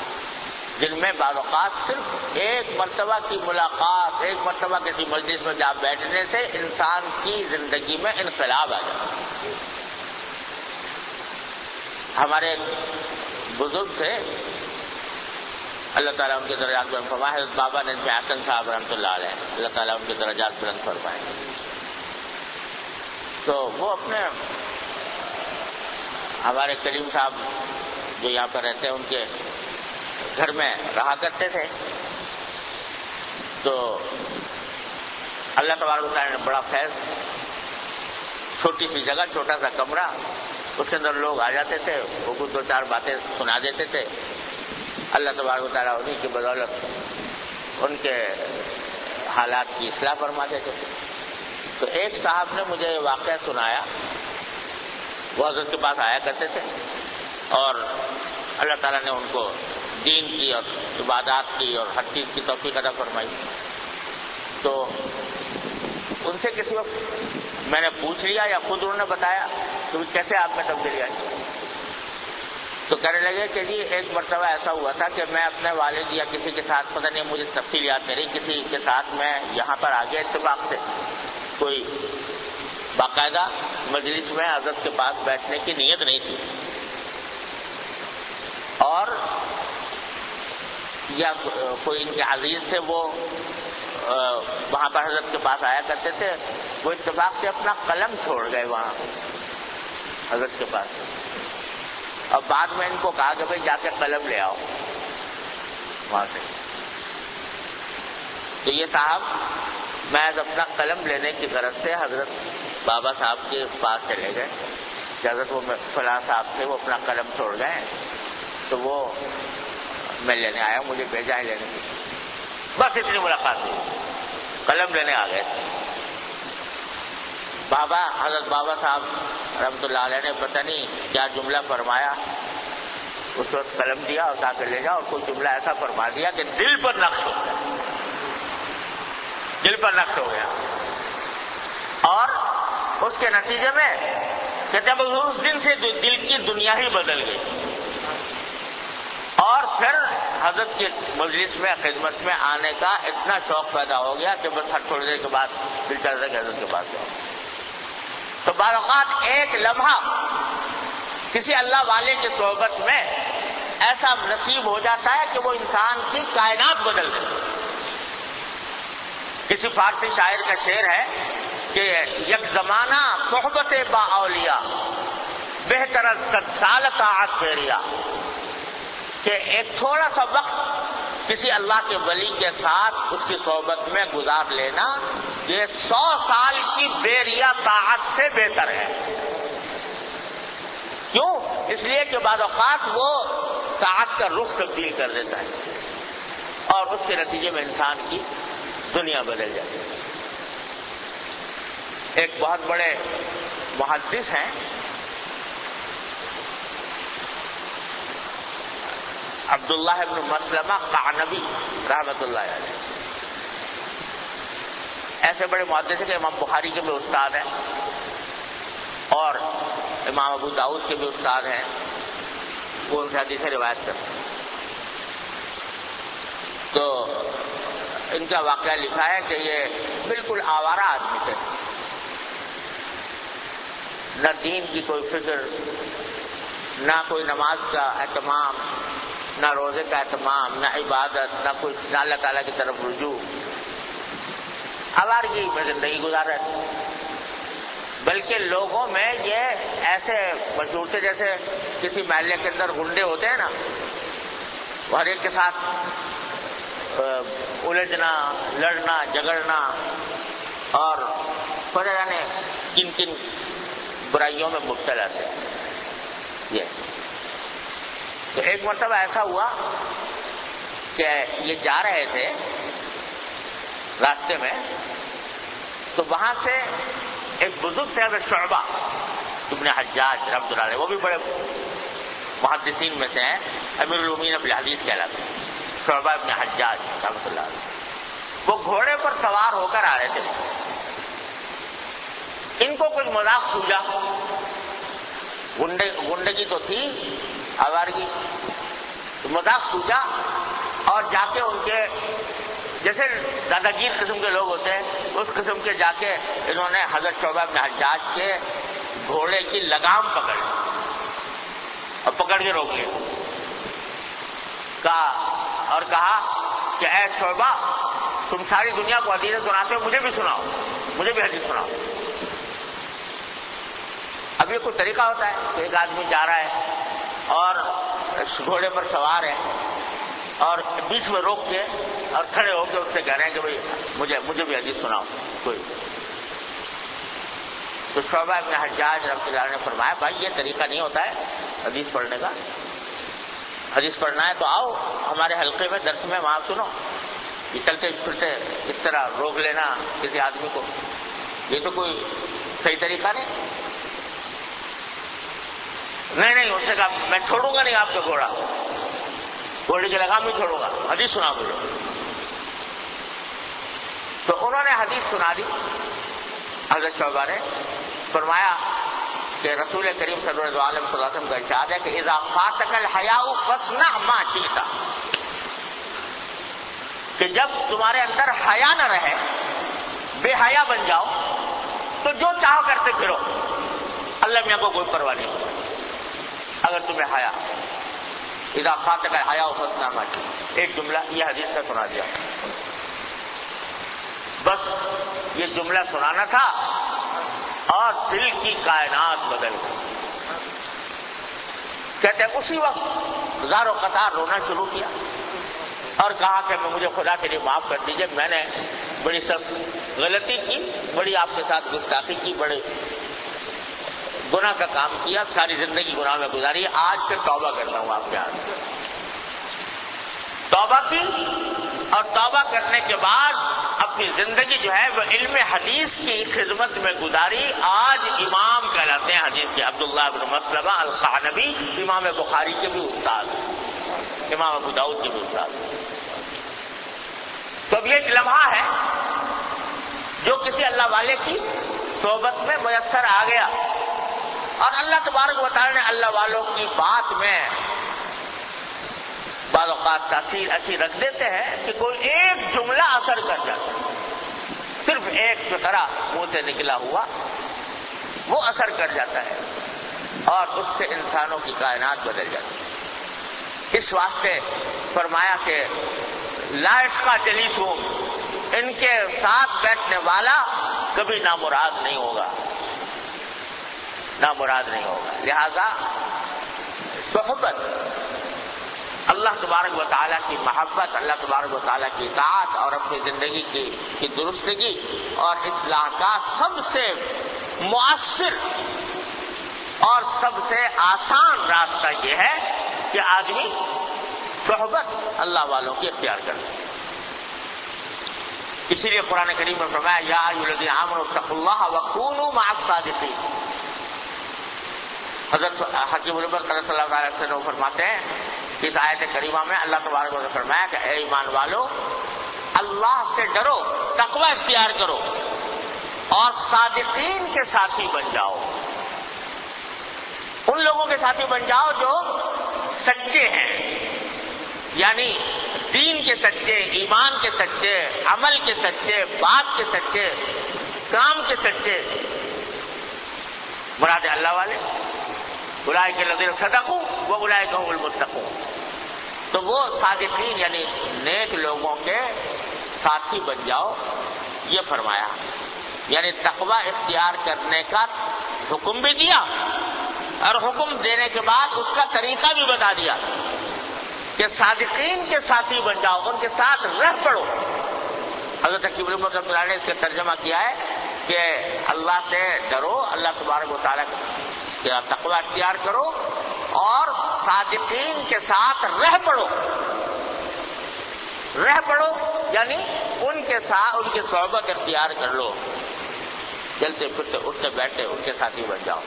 جن میں بعض اوقات صرف ایک مرتبہ کی ملاقات، ایک مرتبہ کسی مجلس میں جا بیٹھنے سے انسان کی زندگی میں انقلاب آ جاتا ہے۔ ہمارے ایک بزرگ تھے، اللہ تعالیٰ ان کے درجات بلند فرمائے، حضرت بابا نجم حسن صاحب رحمۃ اللہ علیہ، اللہ تعالیٰ ان کے درجات بلند فرمائے۔ تو وہ اپنے ہمارے کریم صاحب جو یہاں پر رہتے ہیں ان کے گھر میں رہا کرتے تھے، تو اللہ تبارک و تعالیٰ نے بڑا فیض، چھوٹی سی جگہ، چھوٹا سا کمرہ، اس کے اندر لوگ آ جاتے تھے، وہ کچھ دو چار باتیں سنا دیتے تھے، اللہ تبارک و تعالیٰ انہیں کی بدولت ان کے حالات کی اصلاح فرما دیتے تھے. تو ایک صاحب نے مجھے یہ واقعہ سنایا. وہ حضرت کے پاس آیا کرتے تھے اور اللہ تعالیٰ نے ان کو دین کی اور عبادات کی اور ہر چیز کی توفیق عطا فرمائی. تو ان سے کسی وقت میں نے پوچھ لیا یا خود انہوں نے بتایا کہ کیسے آپ میں تبدیلی آئی. تو کہنے لگے کہ جی ایک مرتبہ ایسا ہوا تھا کہ میں اپنے والد یا کسی کے ساتھ، پتہ نہیں مجھے تفصیل یاد نہیں رہی، کسی کے ساتھ میں یہاں پر آ گیا اتفاق سے. کوئی باقاعدہ مجلس میں حضرت کے پاس بیٹھنے کی نیت نہیں تھی، اور یا کوئی ان کے عزیز تھے وہ وہاں پر حضرت کے پاس آیا کرتے تھے. وہ اتفاق سے اپنا قلم چھوڑ گئے وہاں حضرت کے پاس. اور بعد میں ان کو کہا کہ بھائی جا کے قلم لے آؤ وہاں سے. تو یہ صاحب محض اپنا قلم لینے کی غرض سے حضرت بابا صاحب کے پاس چلے گئے کہ حضرت وہ فلاں صاحب تھے، وہ اپنا قلم چھوڑ گئے، تو وہ میں لینے آیا، مجھے بھیجا ہے لینے کی. بس اتنی ملاقات ہوئی، قلم لینے آ گئے. حضرت بابا صاحب رحمۃ اللہ علیہ نے پتہ نہیں کیا جملہ فرمایا، اس وقت قلم دیا اور کہا کہ لے جاؤ. کوئی جملہ ایسا فرما دیا کہ دل پر نقش ہو گیا، دل پر نقش ہو گیا. اور اس کے نتیجے میں کہتے ہیں اس دن سے دل کی دنیا ہی بدل گئی. اور پھر حضرت کے مجلس میں خدمت میں آنے کا اتنا شوق پیدا ہو گیا کہ بس ہر تھوڑی دیر کے بعد دل چلتا کہ حضرت کے پاس جاؤ. تو بعض اوقات ایک لمحہ کسی اللہ والے کی صحبت میں ایسا نصیب ہو جاتا ہے کہ وہ انسان کی کائنات بدل دیتی. کسی فارسی شاعر کا شعر ہے کہ یک زمانہ صحبت با اولیاء بہتر از 100 سال طاعت پیریا. کہ ایک تھوڑا سا وقت کسی اللہ کے ولی کے ساتھ اس کی صحبت میں گزار لینا یہ 100 سال کی بیریا طاعت سے بہتر ہے. کیوں؟ اس لیے کہ بعض اوقات وہ طاعت کا رخ تبدیل کر دیتا ہے اور اس کے نتیجے میں انسان کی دنیا بدل جاتی ہے. ایک بہت بڑے محدث ہیں عبداللہ ابن مسلمہ قعنبی رحمۃ اللہ علیہ. ایسے بڑے محدث ہیں کہ امام بخاری کے بھی استاد ہیں اور امام ابو داؤد کے بھی استاد ہیں. وہ ان سے حدیثیں روایت کرتے ہیں. تو ان کا واقعہ لکھا ہے کہ یہ بالکل آوارہ آدمی تھے، نہ دین کی کوئی فکر، نہ کوئی نماز کا اہتمام، نہ روزے کا اہتمام، نہ عبادت، نہ اللہ تعالیٰ کی طرف رجوع. آوارگی میں زندگی گزار رہے تھے. بلکہ لوگوں میں یہ ایسے مشہور تھے جیسے کسی محلے کے اندر گنڈے ہوتے ہیں نا، ہر ایک کے ساتھ الجھنا، لڑنا، جھگڑنا اور پتہ جانے کن کن برائیوں میں مبتلا تھے. یہ تو ایک مرتبہ ایسا ہوا کہ یہ جا رہے تھے راستے میں، تو وہاں سے ایک بزرگ تھے حضرت شعبہ ابن حجاج رحمۃ اللہ علیہ. وہ بھی بڑے محدثین میں سے ہیں، امیر العلومین ابن الحدیث کہلاتے ہیں شعبہ ابن حجاج رحمۃ اللہ علیہ. وہ گھوڑے پر سوار ہو کر آ رہے تھے. ان کو کچھ مذاق سوجا، گنڈگی تو تھی، آوارگی، مذاق سوجا اور جا کے ان کے جیسے داداگیر قسم کے لوگ ہوتے ہیں اس قسم کے جا کے انہوں نے حضرت شعبہ ابن حجاج کے گھوڑے کی لگام پکڑ لی اور پکڑ کے روک لیا. اور کہا کہ اے شعبہ، تم ساری دنیا کو حدیثیں سناتے ہو، مجھے بھی سناؤ، مجھے بھی حدیث سناؤ. اب یہ کوئی طریقہ ہوتا ہے کہ ایک آدمی جا رہا ہے اور گھوڑے پر سوار ہے اور بیچ میں روک کے اور کھڑے ہو کے اس سے کہہ رہے ہیں کہ بھائی مجھے بھی حدیث سناؤ کوئی. تو شعبہ ابن حجاج رحمۃ اللہ نے فرمایا بھائی یہ طریقہ نہیں ہوتا ہے حدیث پڑھنے کا. حدیث پڑھنا ہے تو آؤ ہمارے حلقے میں درس میں وہاں سنو. یہ چلتے پھرتے اس طرح روک لینا کسی آدمی کو، یہ تو کوئی صحیح طریقہ نہیں۔ نہیں اس نے کہا میں چھوڑوں گا نہیں آپ کا گھوڑا، گھوڑے کی لگام نہیں چھوڑوں گا، حدیث سنا مجھے۔ تو انہوں نے حدیث سنا دی، حضرت شعبہ نے فرمایا کہ رسول کریم صلی اللہ علیہ وسلم کا ارشاد ہے کہ اذا فاتک الحیاء فاصنع ما شئت، کہ جب تمہارے اندر حیا نہ رہے، بے حیا بن جاؤ، تو جو چاہو کرتے پھرو، اللہ میاں کو کوئی پرواہ نہیں اگر تمہیں حیا۔ اذا فاتک الحیاء فاصنع ما شئت، ایک جملہ یہ حدیث کا سنا دیا، بس یہ جملہ سنانا تھا اور دل کی کائنات بدل گئی۔ کہتے ہیں اسی وقت زارو قطار رونا شروع کیا اور کہا کہ مجھے خدا کے لیے معاف کر دیجئے، میں نے بڑی سخت غلطی کی، بڑی آپ کے ساتھ گستاخی کی، بڑے گناہ کا کام کیا، ساری زندگی گناہ میں گزاری، آج سے توبہ کرتا ہوں آپ کے ہاتھ سے۔ توبہ کی اور توبہ کرنے کے بعد اپنی زندگی جو ہے وہ علم حدیث کی خدمت میں گزاری۔ آج امام کہلاتے ہیں حدیث کے، عبداللہ بن مسلمہ القعنبی، امام بخاری کے بھی استاد، امام ابو داؤد کے بھی استاد۔ تو اب یہ ایک لمحہ ہے جو کسی اللہ والے کی صحبت میں میسر آ گیا، اور اللہ تبارک و تعالی نے اللہ والوں کی بات میں بعض اوقات تاثیر ایسی رکھ دیتے ہیں کہ کوئی ایک جملہ اثر کر جاتا ہے، صرف ایک جو طرح منہ سے نکلا ہوا وہ اثر کر جاتا ہے اور اس سے انسانوں کی کائنات بدل جاتی ہے۔ اس واسطے فرمایا کہ لا یشقی جلیسہم، ان کے ساتھ بیٹھنے والا کبھی نامراد نہیں ہوگا، نامراد نہیں ہوگا۔ لہذا صحبت، اللہ تبارک و تعالیٰ کی محبت، اللہ تبارک و تعالیٰ کی اطاعت اور اپنی زندگی کی درستگی اور اصلاح کا سب سے مؤثر اور سب سے آسان راستہ یہ ہے کہ آدمی صحبت اللہ والوں کی اختیار کرے۔ اسی لیے قرآن کریم میں فرمایا یا ایھا الذین آمنوا اتقوا اللہ وکونوا مع الصادقین۔ حضرت حکیم الامت صلی اللہ علیہ وسلم فرماتے ہیں کہ اس آیت کریمہ میں اللہ تبارک و تعالیٰ نے فرمایا کہ اے ایمان والو، اللہ سے ڈرو، تقوی اختیار کرو اور صادقین کے ساتھی بن جاؤ، ان لوگوں کے ساتھی بن جاؤ جو سچے ہیں، یعنی دین کے سچے، ایمان کے سچے، عمل کے سچے، بات کے سچے، کام کے سچے، مراد اللہ والے، اولئک الذین صدقوا واولئک هم المتقون۔ تو وہ صادقین یعنی نیک لوگوں کے ساتھی بن جاؤ، یہ فرمایا، یعنی تقوی اختیار کرنے کا حکم بھی دیا اور حکم دینے کے بعد اس کا طریقہ بھی بتا دیا کہ صادقین کے ساتھی بن جاؤ، ان کے ساتھ رہ پڑو۔ حضرت حکیم الامت رحمۃ اللہ نے اس کا ترجمہ کیا ہے کہ اللہ سے ڈرو، اللہ تبارک و تعالیٰ کا تقوی اختیار کرو اور صادقین کے ساتھ رہ پڑو۔ رہ پڑو یعنی ان کے ساتھ ان کی صحبت اختیار کر لو، چلتے پھرتے اٹھتے بیٹھتے ان کے ساتھی بن جاؤ،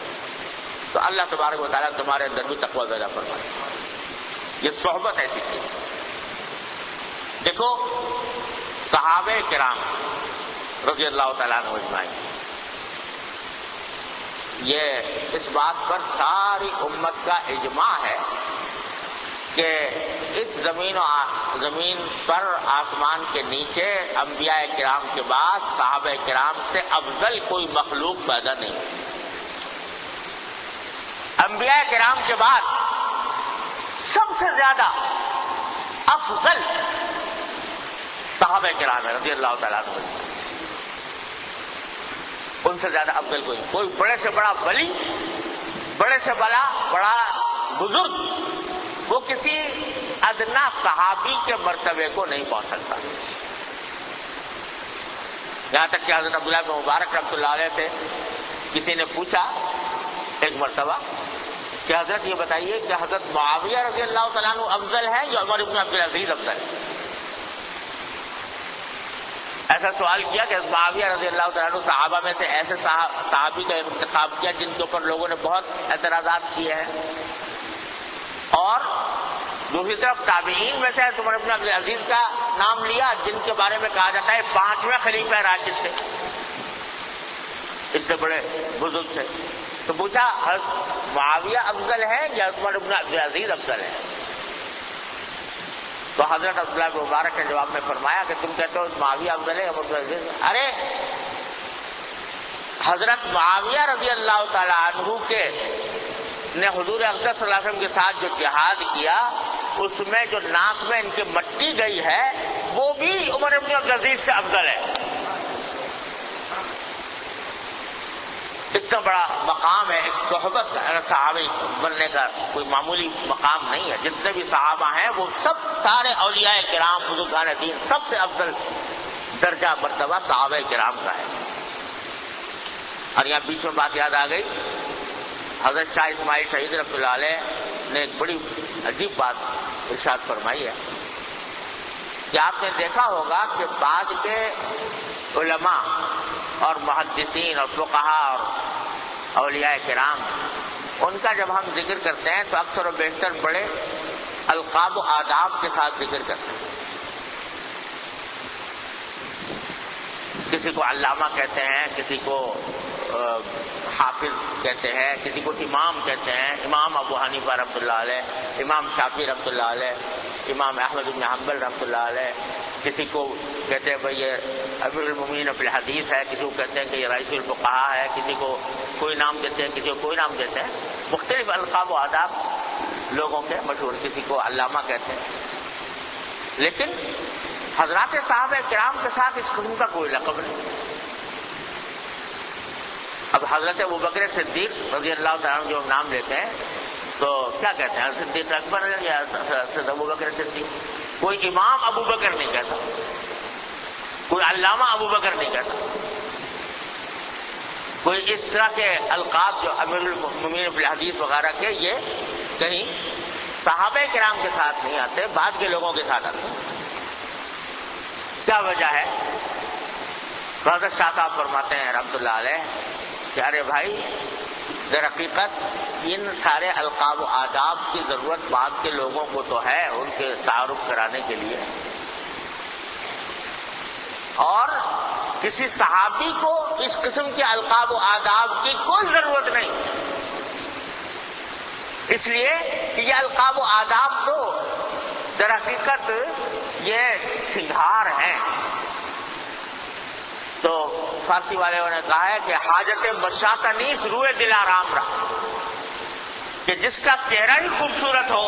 تو اللہ تبارک و تعالیٰ تمہارے اندر بھی تقوی پیدا فرمائے۔ یہ صحبت ایسی چیز۔ دیکھو صحابہ کرام رضی اللہ تعالیٰ عنہ اجمعین، یہ اس بات پر ساری امت کا اجماع ہے کہ اس زمین پر آسمان کے نیچے انبیاء کرام کے بعد صحابہ کرام سے افضل کوئی مخلوق پیدا نہیں۔ انبیاء کرام کے بعد سب سے زیادہ افضل صحابہ کرام رضی اللہ تعالیٰ عنہ، ان سے زیادہ افضل کوئی بڑے سے بڑا ولی، بڑے سے بڑا بزرگ، وہ کسی ادنا صحابی کے مرتبے کو نہیں پہنچ سکتا۔ یہاں تک کہ حضرت عبداللہ بن مبارک رحمۃ اللہ علیہ سے کسی نے پوچھا ایک مرتبہ کہ حضرت یہ بتائیے کہ حضرت معاویہ رضی اللہ تعالیٰ عنہ افضل ہے یا عمر بن عبدالعزیز افضل ہے؟ ایسا سوال کیا کہ معاویہ رضی اللہ تعالیٰ عنہ صحابہ میں سے ایسے صحابی کا انتخاب کیا جن کے اوپر لوگوں نے بہت اعتراضات کیے ہیں، اور دوسری طرف تابعین میں سے عمر بن عبد العزیز کا نام لیا جن کے بارے میں کہا جاتا ہے 5ویں خلیفہ راشد تھے، اتنے بڑے بزرگ تھے. تو پوچھا حضرت معاویہ افضل ہے یا عمر بن عبد العزیز افضل ہے؟ تو حضرت عبداللہ بن مبارک نے جواب میں فرمایا کہ تم کہتے ہو معاویہ افضل ہے عمر بن عبد العزیز. ارے حضرت معاویہ رضی اللہ تعالی عنہ کے نے حضور اقدس صلی اللہ علیہ وسلم کے ساتھ جو جہاد کیا اس میں جو ناک میں ان کے مٹی گئی ہے وہ بھی عمر بن عبد العزیز سے افضل ہے. اتنا بڑا مقام ہے. ایک صحبت صحابی بننے کا کوئی معمولی مقام نہیں ہے. جتنے بھی صحابہ ہیں وہ سب سارے اولیاء کرام بزرگان دین سب سے افضل درجہ مرتبہ صحابہ کرام کا ہے. اور یہاں بیچ میں بات یاد آ گئی، حضرت شاہ اسماعیل شہید رحمۃ اللہ علیہ نے ایک بڑی عجیب بات ارشاد فرمائی ہے کہ آپ نے دیکھا ہوگا کہ بعد کے علماء اور محدثین اور فقہاء اور اولیاء کرام ان کا جب ہم ذکر کرتے ہیں تو اکثر و بیشتر بڑے القاب و آداب کے ساتھ ذکر کرتے ہیں. کسی کو علامہ کہتے ہیں، کسی کو حافظ کہتے ہیں، کسی کو امام کہتے ہیں. امام ابو حنیفہ رحمۃ اللہ علیہ، امام شافعی رحمۃ اللہ علیہ، امام احمد بن حنبل رحمۃ اللہ علیہ. کسی کو کہتے ہیں بھائی یہ امیر المومنین فی الحدیث ہے، کسی کو کہتے ہیں کہ یہ رئیس الفقہاء ہے، کسی کو کوئی نام دیتے ہیں، کسی کو کوئی نام دیتے ہیں. مختلف القاب و آداب لوگوں کے مشہور، کسی کو علامہ کہتے ہیں. لیکن حضرات صحابہ کرام کے ساتھ اس قسم کا کوئی لقب نہیں. اب حضرت ابوبکر صدیق رضی اللہ تعالیٰ عنہ جو نام لیتے ہیں تو کیا کہتے ہیں؟ صدیق اکبر یا حضرت ابوبکر صدیق؟ کوئی امام ابوبکر نہیں کہتا، کوئی علامہ ابوبکر نہیں کہتا. کوئی اس طرح کے القاب جو امیر المومنین فی الحدیث وغیرہ کے یہ کہیں صحابہ کرام کے ساتھ نہیں آتے، بعد کے لوگوں کے ساتھ آتے. کیا وجہ ہے؟ حضرت شاہ صاحب فرماتے ہیں رحمۃ اللہ علیہ کہ ارے بھائی در حقیقت ان سارے القاب و آداب کی ضرورت بعد کے لوگوں کو تو ہے ان کے تعارف کرانے کے لیے، اور کسی صحابی کو اس قسم کے القاب و آداب کی کوئی ضرورت نہیں. اس لیے کہ یہ القاب و آداب تو در حقیقت یہ سنگھار ہیں. تو فارسی والوں نے کہا ہے کہ حاجت مشاطہ نیز روئے دل آرام رہا، کہ جس کا چہرہ ہی خوبصورت ہو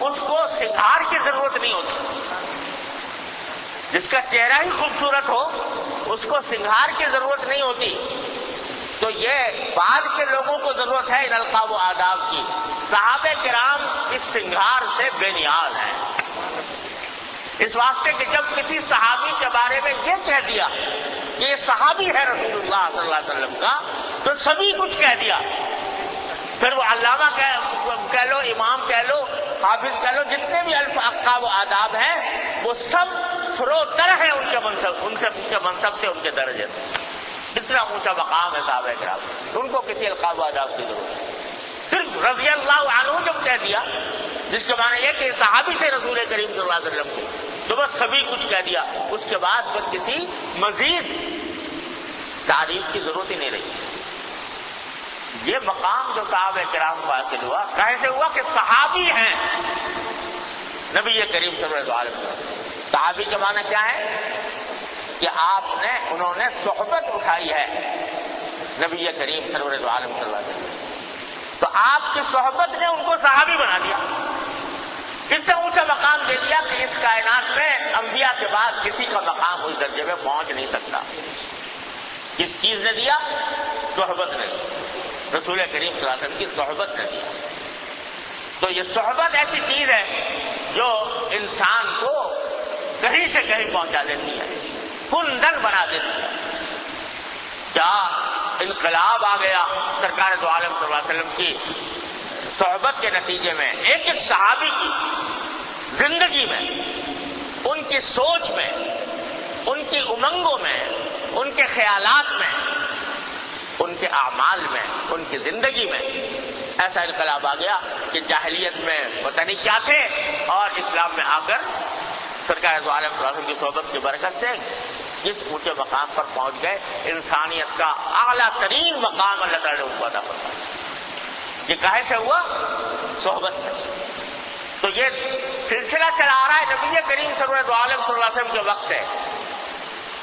اس کو سنگھار کی ضرورت نہیں ہوتی. جس کا چہرہ ہی خوبصورت ہو اس کو سنگھار کی ضرورت نہیں ہوتی. تو یہ بعد کے لوگوں کو ضرورت ہے ان القاب و آداب کی. صحابہ کرام اس سنگھار سے بے نیاز ہیں. اس واسطے کہ جب کسی صحابی کے بارے میں یہ کہہ دیا کہ یہ صحابی ہے رسول اللہ صلی اللہ علیہ وسلم کا تو سبھی کچھ کہہ دیا. پھر وہ علامہ کہہ لو، امام کہہ لو، حافظ کہہ لو، جتنے بھی القاب و آداب ہیں وہ سب فروتر ہیں ان کے منصب سے، ان کے درجے سے. اتنا اونچا مقام ہے صحابہ کرام، ان کو کسی القاب و آداب کی ضرورت ہے. صرف رضی اللہ عنہ جب کہہ دیا، جس کے معنی یہ کہ صحابی تھے رسول کریم صلی اللہ علیہ وسلم کے، تو بس سبھی کچھ کہہ دیا. اس کے بعد پھر کسی مزید تعریف کی ضرورت ہی نہیں رہی. یہ مقام جو صحابہ کرام کو حاصل ہوا، کیسے ہوا کہ صحابی ہیں نبی کریم صلی اللہ علیہ وسلم. صحابی کے معنی کیا ہے؟ کہ انہوں نے صحبت اٹھائی ہے نبی کریم صلی اللہ علیہ وسلم. تو آپ کی صحبت نے ان کو صحابی بنا دیا. اتنا اونچا مقام دے دیا کہ اس کائنات میں انبیاء کے بعد کسی کا مقام اس درجے میں پہنچ نہیں سکتا. کس چیز نے دیا؟ صحبت نے. رسول کریم صلی اللہ علیہ وسلم کی صحبت نے دیا. تو یہ صحبت ایسی چیز ہے جو انسان کو کہیں سے کہیں پہنچا دیتی ہے، کندن بنا دیتی ہے. کیا انقلاب آ گیا سرکار دو عالم صلی اللہ علیہ وسلم کی صحبت کے نتیجے میں. ایک ایک صحابی کی زندگی میں، ان کی سوچ میں ان کی امنگوں میں، ان کے خیالات میں، ان کے اعمال میں، ان کی زندگی میں ایسا انقلاب آ گیا کہ جاہلیت میں پتہ نہیں کیا تھے، اور اسلام میں آ کر سرکار دو عالم صلی اللہ علیہ وسلم کی صحبت کی برکت سے جس اونچے مقام پر پہنچ گئے، انسانیت کا اعلیٰ ترین مقام اللہ تعالیٰ نے ان کو عطا فرمایا۔ یہ کہے سے ہوا؟ صحبت سے۔ تو یہ سلسلہ چلا آ رہا ہے نبی کریم سرور دو عالم صلی اللہ علیہ وسلم کے وقت سے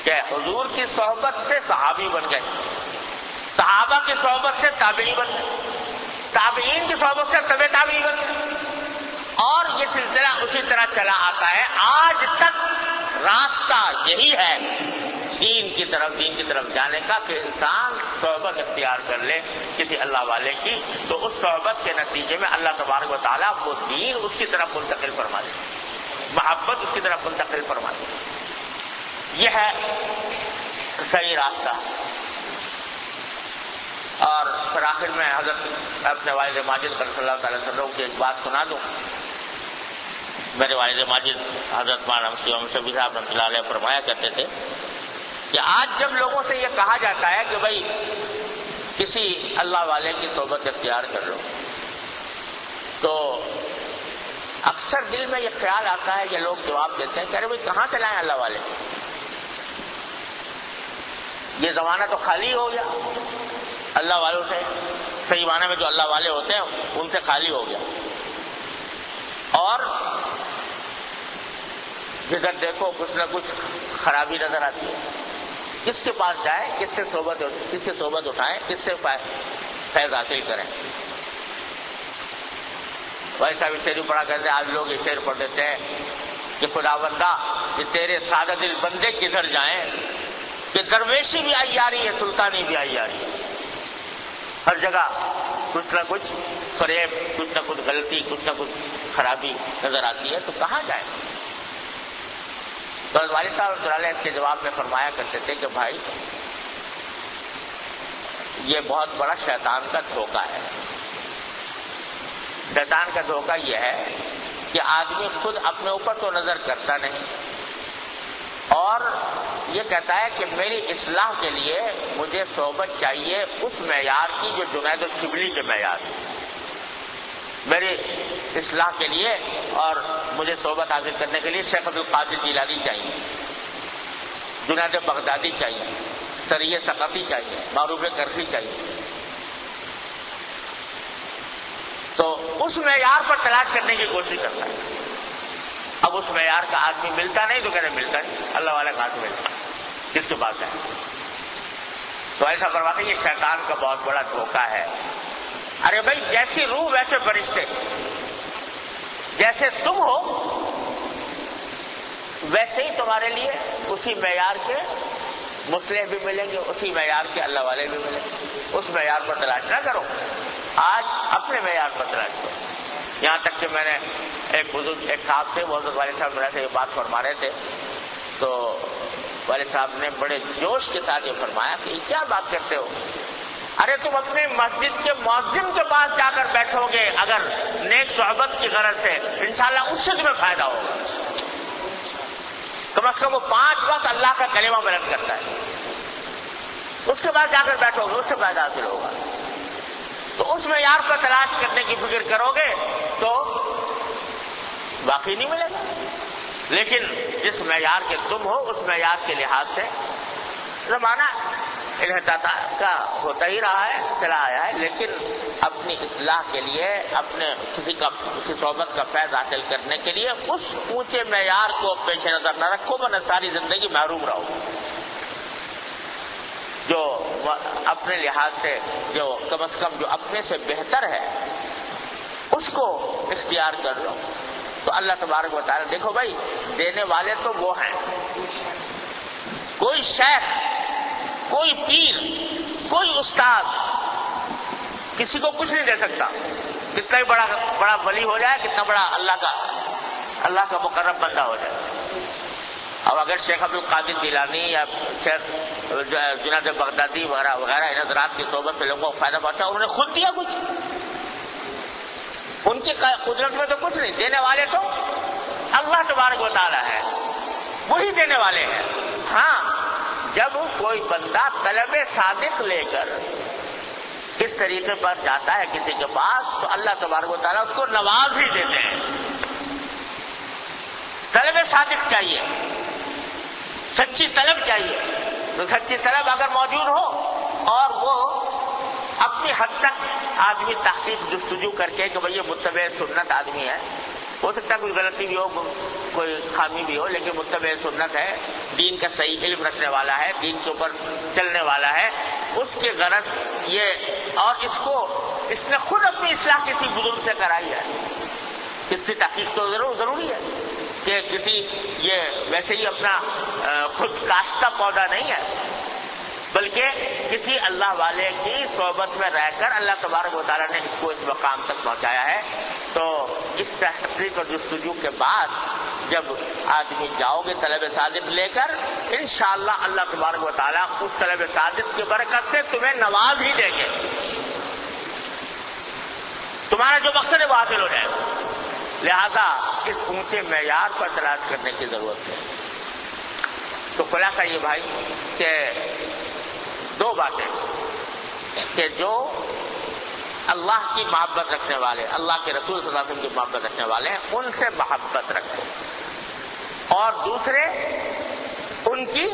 کہ حضور کی صحبت سے صحابی بن گئے، صحابہ کی صحبت سے تابعی بن گئے، تابعین کی صحبت سے تبع تابعی بن گئے، اور یہ سلسلہ اسی طرح چلا آتا ہے۔ آج تک راستہ یہی ہے دین کی طرف جانے کا کہ انسان صحبت اختیار کر لے کسی اللہ والے کی، تو اس صحبت کے نتیجے میں اللہ تبارک و تعالیٰ وہ دین اس کی طرف منتقل فرما دے، محبت اس کی طرف منتقل فرما دے۔ یہ ہے صحیح راستہ۔ اور پھر آخر میں حضرت اپنے والد ماجد صلی اللہ تعالی وسلم کی ایک بات سنا دوں۔ میرے والد ماجد حضرت مولانا شفیع صاحب رحمۃ اللہ علیہ فرمایا کرتے تھے کہ آج جب لوگوں سے یہ کہا جاتا ہے کہ بھائی کسی اللہ والے کی صحبت اختیار کر لو، تو اکثر دل میں یہ خیال آتا ہے، یہ لوگ جواب دیتے ہیں کہ ارے بھائی کہاں سے لائیں اللہ والے، یہ زمانہ تو خالی ہو گیا اللہ والوں سے، صحیح معنی میں جو اللہ والے ہوتے ہیں ان سے خالی ہو گیا، اور جدھر دیکھو کچھ نہ کچھ خرابی نظر آتی ہے۔ کس کے پاس جائیں، کس سے صحبت اٹھائیں، کس سے فیض حاصل کریں۔ بھائی صاحب شعر پڑھا کرتے، آج لوگ یہ شعر پڑھ دیتے ہیں کہ خداوندا کہ تیرے سادہ دل بندے کدھر جائیں، کہ درویشی بھی آئی آ رہی ہے، سلطانی بھی آئی آ رہی ہے، ہر جگہ کچھ نہ کچھ فریب، کچھ نہ کچھ غلطی، کچھ نہ کچھ خرابی نظر آتی ہے، تو کہاں جائیں۔ تو والد صاحب رحمۃ اللہ علیہ اس کے جواب میں فرمایا کرتے تھے کہ بھائی یہ بہت بڑا شیطان کا دھوکہ ہے۔ شیطان کا دھوکہ یہ ہے کہ آدمی خود اپنے اوپر تو نظر کرتا نہیں، اور یہ کہتا ہے کہ میری اصلاح کے لیے مجھے صحبت چاہیے اس معیار کی جو جنید الشبلی کے معیار ہے، میری اصلاح کے لیے اور مجھے صحبت حاصل کرنے کے لیے شیخ عبد القادر جیلانی چاہیے، جنید بغدادی چاہیے، سری ثقفی چاہیے، معروف کرسی چاہیے۔ تو اس معیار پر تلاش کرنے کی کوشش کرتا ہے۔ اب اس معیار کا آدمی ملتا نہیں تو کہتے ملتا نہیں، اللہ والا کہاں سے ملتا، کس کے پاس ہے؟ تو ایسا کرواتے یہ شیطان کا بہت بڑا دھوکہ ہے۔ ارے بھائی جیسی روح ویسے فرشتے، جیسے تم ہو ویسے ہی تمہارے لیے اسی معیار کے مصلح بھی ملیں گے، اسی معیار کے اللہ والے بھی ملیں گے۔ اس معیار پر تلاش نہ کرو، آج اپنے معیار پر تلاش کرو۔ یہاں تک کہ میں نے ایک بزرگ ایک صاحب تھے، وہ حضرت والد صاحب میرے سے یہ بات فرما رہے تھے، تو والد صاحب نے بڑے جوش کے ساتھ یہ فرمایا کہ کیا بات کرتے ہو، ارے تم اپنے مسجد کے مؤذن کے پاس جا کر بیٹھو گے اگر نیک صحبت کی غرض سے، انشاءاللہ اس سے تمہیں فائدہ ہوگا۔ کم از کم وہ 5 وقت اللہ کا کلمہ بلند کرتا ہے، اس کے بعد جا کر بیٹھو گے، اس سے فائدہ حاصل ہوگا۔ تو اس معیار پر تلاش کرنے کی فکر کرو گے تو واقعی نہیں ملے گا، لیکن جس معیار کے تم ہو اس معیار کے لحاظ سے زمانہ انحطاط کا ہوتا ہی رہا ہے، چلا آیا ہے، لیکن اپنی اصلاح کے لیے، اپنے کسی صحبت کا فیض حاصل کرنے کے لیے اس اونچے معیار کو پیش نظر نہ رکھو، ورنہ ساری زندگی محروم رہو۔ جو اپنے لحاظ سے جو کم از کم جو اپنے سے بہتر ہے اس کو اختیار کر لو، تو اللہ تبارک و تعالیٰ دیکھو بھائی دینے والے تو وہ ہیں، کوئی شیخ، کوئی پیر، کوئی استاد کسی کو کچھ نہیں دے سکتا، کتنا ہی بڑا ولی ہو جائے، کتنا بڑا اللہ کا مقرب بندہ ہو جائے۔ اب اگر شیخ عبد القادر جیلانی یا شیخ جنید بغدادی وغیرہ وغیرہ ان حضرات کی صحبت سے لوگوں کو فائدہ پہنچا، انہوں نے خود دیا کچھ، ان کی قدرت میں تو کچھ نہیں، دینے والے تو اللہ تبارک و تعالیٰ ہے۔ وہی دینے والے ہیں. ہاں جب کوئی بندہ طلب صادق لے کر اس طریقے پر جاتا ہے کسی کے پاس تو اللہ تبارک و تعالیٰ اس کو نواز ہی دیتے ہیں. طلب صادق چاہیے, سچی طلب چاہیے. تو سچی طلب اگر موجود ہو اور وہ اپنی حد تک آدمی تحقیق جستجو کر کے کہ بھئی یہ متبع سنت آدمی ہے, ہو سکتا ہے کوئی غلطی بھی ہو, کوئی خامی بھی ہو, لیکن متبع سنت ہے, دین کا صحیح علم رکھنے والا ہے, دین کے اوپر چلنے والا ہے, اس کے غرض یہ, اور اس نے خود اپنی اصلاح کسی بزرگ سے کرائی ہے. اس کی تحقیق تو ضروری ہے کہ کسی یہ ویسے ہی اپنا خود کاشتہ پودا نہیں ہے, بلکہ کسی اللہ والے کی صحبت میں رہ کر اللہ تبارک و تعالیٰ نے اس کو اس مقام تک پہنچایا ہے. تو اس تحقیق اور جستجو کے بعد جب آدمی جاؤ گے طلب صادق لے کر, انشاءاللہ اللہ تبارک و تعالیٰ اس طلب صادق کی برکت سے تمہیں نواز ہی دیں گے, تمہارا جو مقصد ہے وہ حاصل ہو جائے گا. لہذا اس اونچے معیار پر تلاش کرنے کی ضرورت ہے. تو خلاصہ یہ بھائی کہ دو باتیں کہ جو اللہ کی محبت رکھنے والے, اللہ کے رسول صلی اللہ علیہ وسلم کی محبت رکھنے والے ہیں, ان سے محبت رکھیں, اور دوسرے ان کی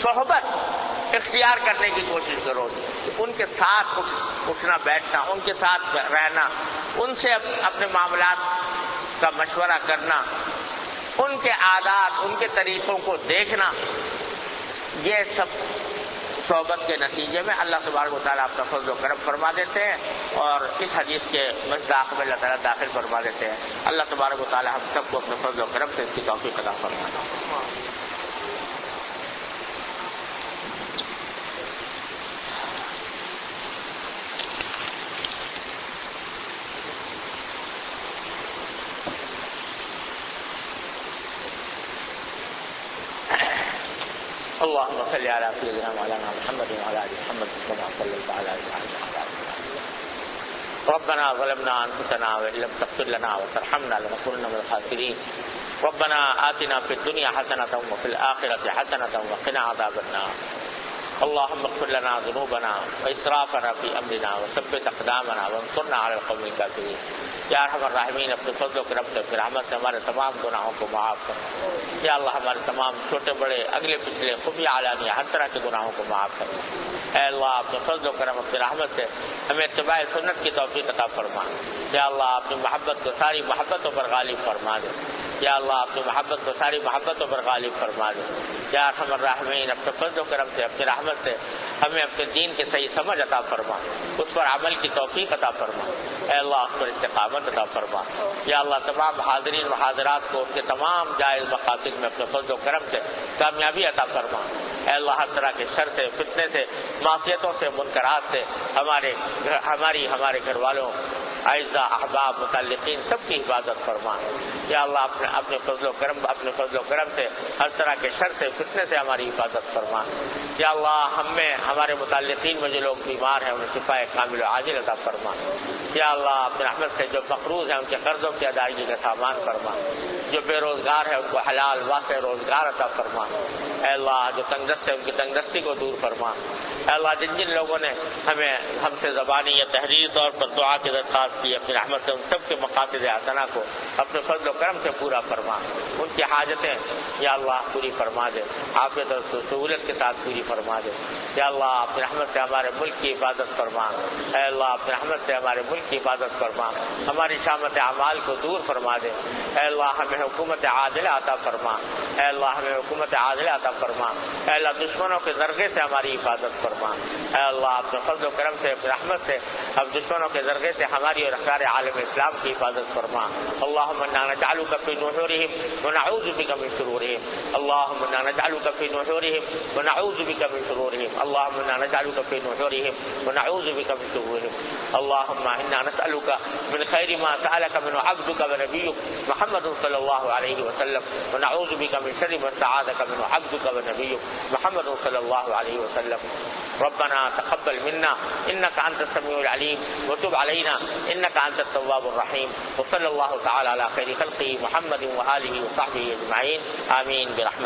صحبت اختیار کرنے کی کوشش کرو, ان کے ساتھ اٹھنا بیٹھنا, ان کے ساتھ رہنا, ان سے اپنے معاملات کا مشورہ کرنا, ان کے عادات, ان کے طریقوں کو دیکھنا, یہ سب صحبت کے نتیجے میں اللہ تبارک و تعالیٰ اپنا فضل و کرم فرما دیتے ہیں, اور اس حدیث کے مصداق میں اللہ تعالیٰ داخل فرما دیتے ہیں. اللہ تبارک و تعالیٰ ہم سب کو اپنے فضل و کرم سے اس کی توفیق عطا فرمائے. اللهم صل على سيدنا مولانا محمد وعلى ال محمد كما صليت على ابراهيم وعلى ال ابراهيم. ربنا ظلمنا انفسنا وان لم تغفر لنا وترحمنا لنكونن من الخاسرين. ربنا آتنا في الدنيا حسنة وفي الآخرة حسنة وقنا عذاب النار. اللهم اغفر لنا ذنوبنا واسرافنا في امرنا وثبت اقدامنا وانصرنا على القوم الكافرين. یا ارحم الراحمین, اپنے فضل و کرم سے پھر رحمت سے ہمارے تمام گناہوں کو معاف کر. یا اللہ ہمارے تمام چھوٹے بڑے اگلے پچھلے خفیہ علانیہ ہر طرح کے گناہوں کو معاف کر. اے اللہ اپنے فضل و کرم اپنی رحمت سے ہمیں اتباع سنت کی توفیق عطا فرما. یا اللہ اپنی محبت کو ساری محبتوں پر غالب فرما دے. یا اللہ اپنی محبت کو ساری محبتوں پر غالب فرما دے. یا ارحم الراحمین, اپنے فضل و کرم سے اپنی رحمت سے ہمیں اپنے دین کی صحیح سمجھ عطا فرما, اس پر عمل کی توفیق عطا فرما. اے اللہ اس پر استقامت عطا فرما. یا اللہ تمام حاضرین و حاضرات کو اس کے تمام جائز مقاصد میں اپنے فضل و کرم سے کامیابی عطا فرما. اے اللہ ہر طرح کے شر سے, فتنے سے, معصیتوں سے, منکرات سے ہمارے گھر والوں, اعزاء, احباب, متعلقین سب کی حفاظت فرما. یا اللہ اپنے فضل و کرم سے ہر طرح کے شر سے, فتنے سے ہماری حفاظت فرما. یا اللہ ہمارے متعلقین میں جو لوگ بیمار ہیں انہیں شفا کامل و عاجل عطا فرما. یا اللہ اپنے رحمت سے جو مقروض ہیں ان کے قرضوں کی ادائیگی کا سامان فرما. جو بے روزگار ہے ان کو حلال واسع روزگار عطا فرما. اے اللہ جو تنگدست ہے ان کی تنگدستی کو دور فرما. اے اللہ جن لوگوں نے ہم سے زبانی یا تحریری طور پر دعا کی درخواست کی, اپنی رحمت سے ان سب کے مقاصد حسنہ کو اپنے فضل و کرم سے پورا فرما. ان کی حاجتیں یا اللہ پوری فرما دے, عافیت اور سہولت کے ساتھ پوری فرما دے. یا اللہ اپنی رحمت سے ہمارے ملک کی حفاظت فرما. اے اللہ اپنی رحمت سے ہمارے ملک کی حفاظت فرما, ہماری شامت اعمال کو دور فرما دے. اے اللہ ہمیں حکومت عادلہ عطا فرما. اے اللہ ہمیں حکومت عادلہ عطا فرما. اے اللہ دشمنوں کے ذرغے سے ہماری حفاظت فرما. اے اللہ اپنے فضل و کرم سے اپنی رحمت سے اب دشمنوں کے ذرغے سے ہماری اور سارے عالم اسلام کی حفاظت فرما. اللهم انا نجعلك في نحورهم ونعوذ بك من شرورهم. اللهم انا نجعلك في نحورهم ونعوذ بك من شرورهم. اللهم انا نجعلك في نحورهم ونعوذ بك من شرورهم. اللهم انا نسألك من خير ما سألك منه عبدك ونبيك محمد صلى الله عليه وسلم, ونعوذ بك من شر ما استعاذك منه عبدك ونبيك محمد صلى الله عليه وسلم. ربنا تقبل منا انك انت السميع العليم وتب علينا انك انت التواب الرحيم. وصلى الله تعالى على خير خلقه محمد وآله وصحبه اجمعين. آمين برحمته.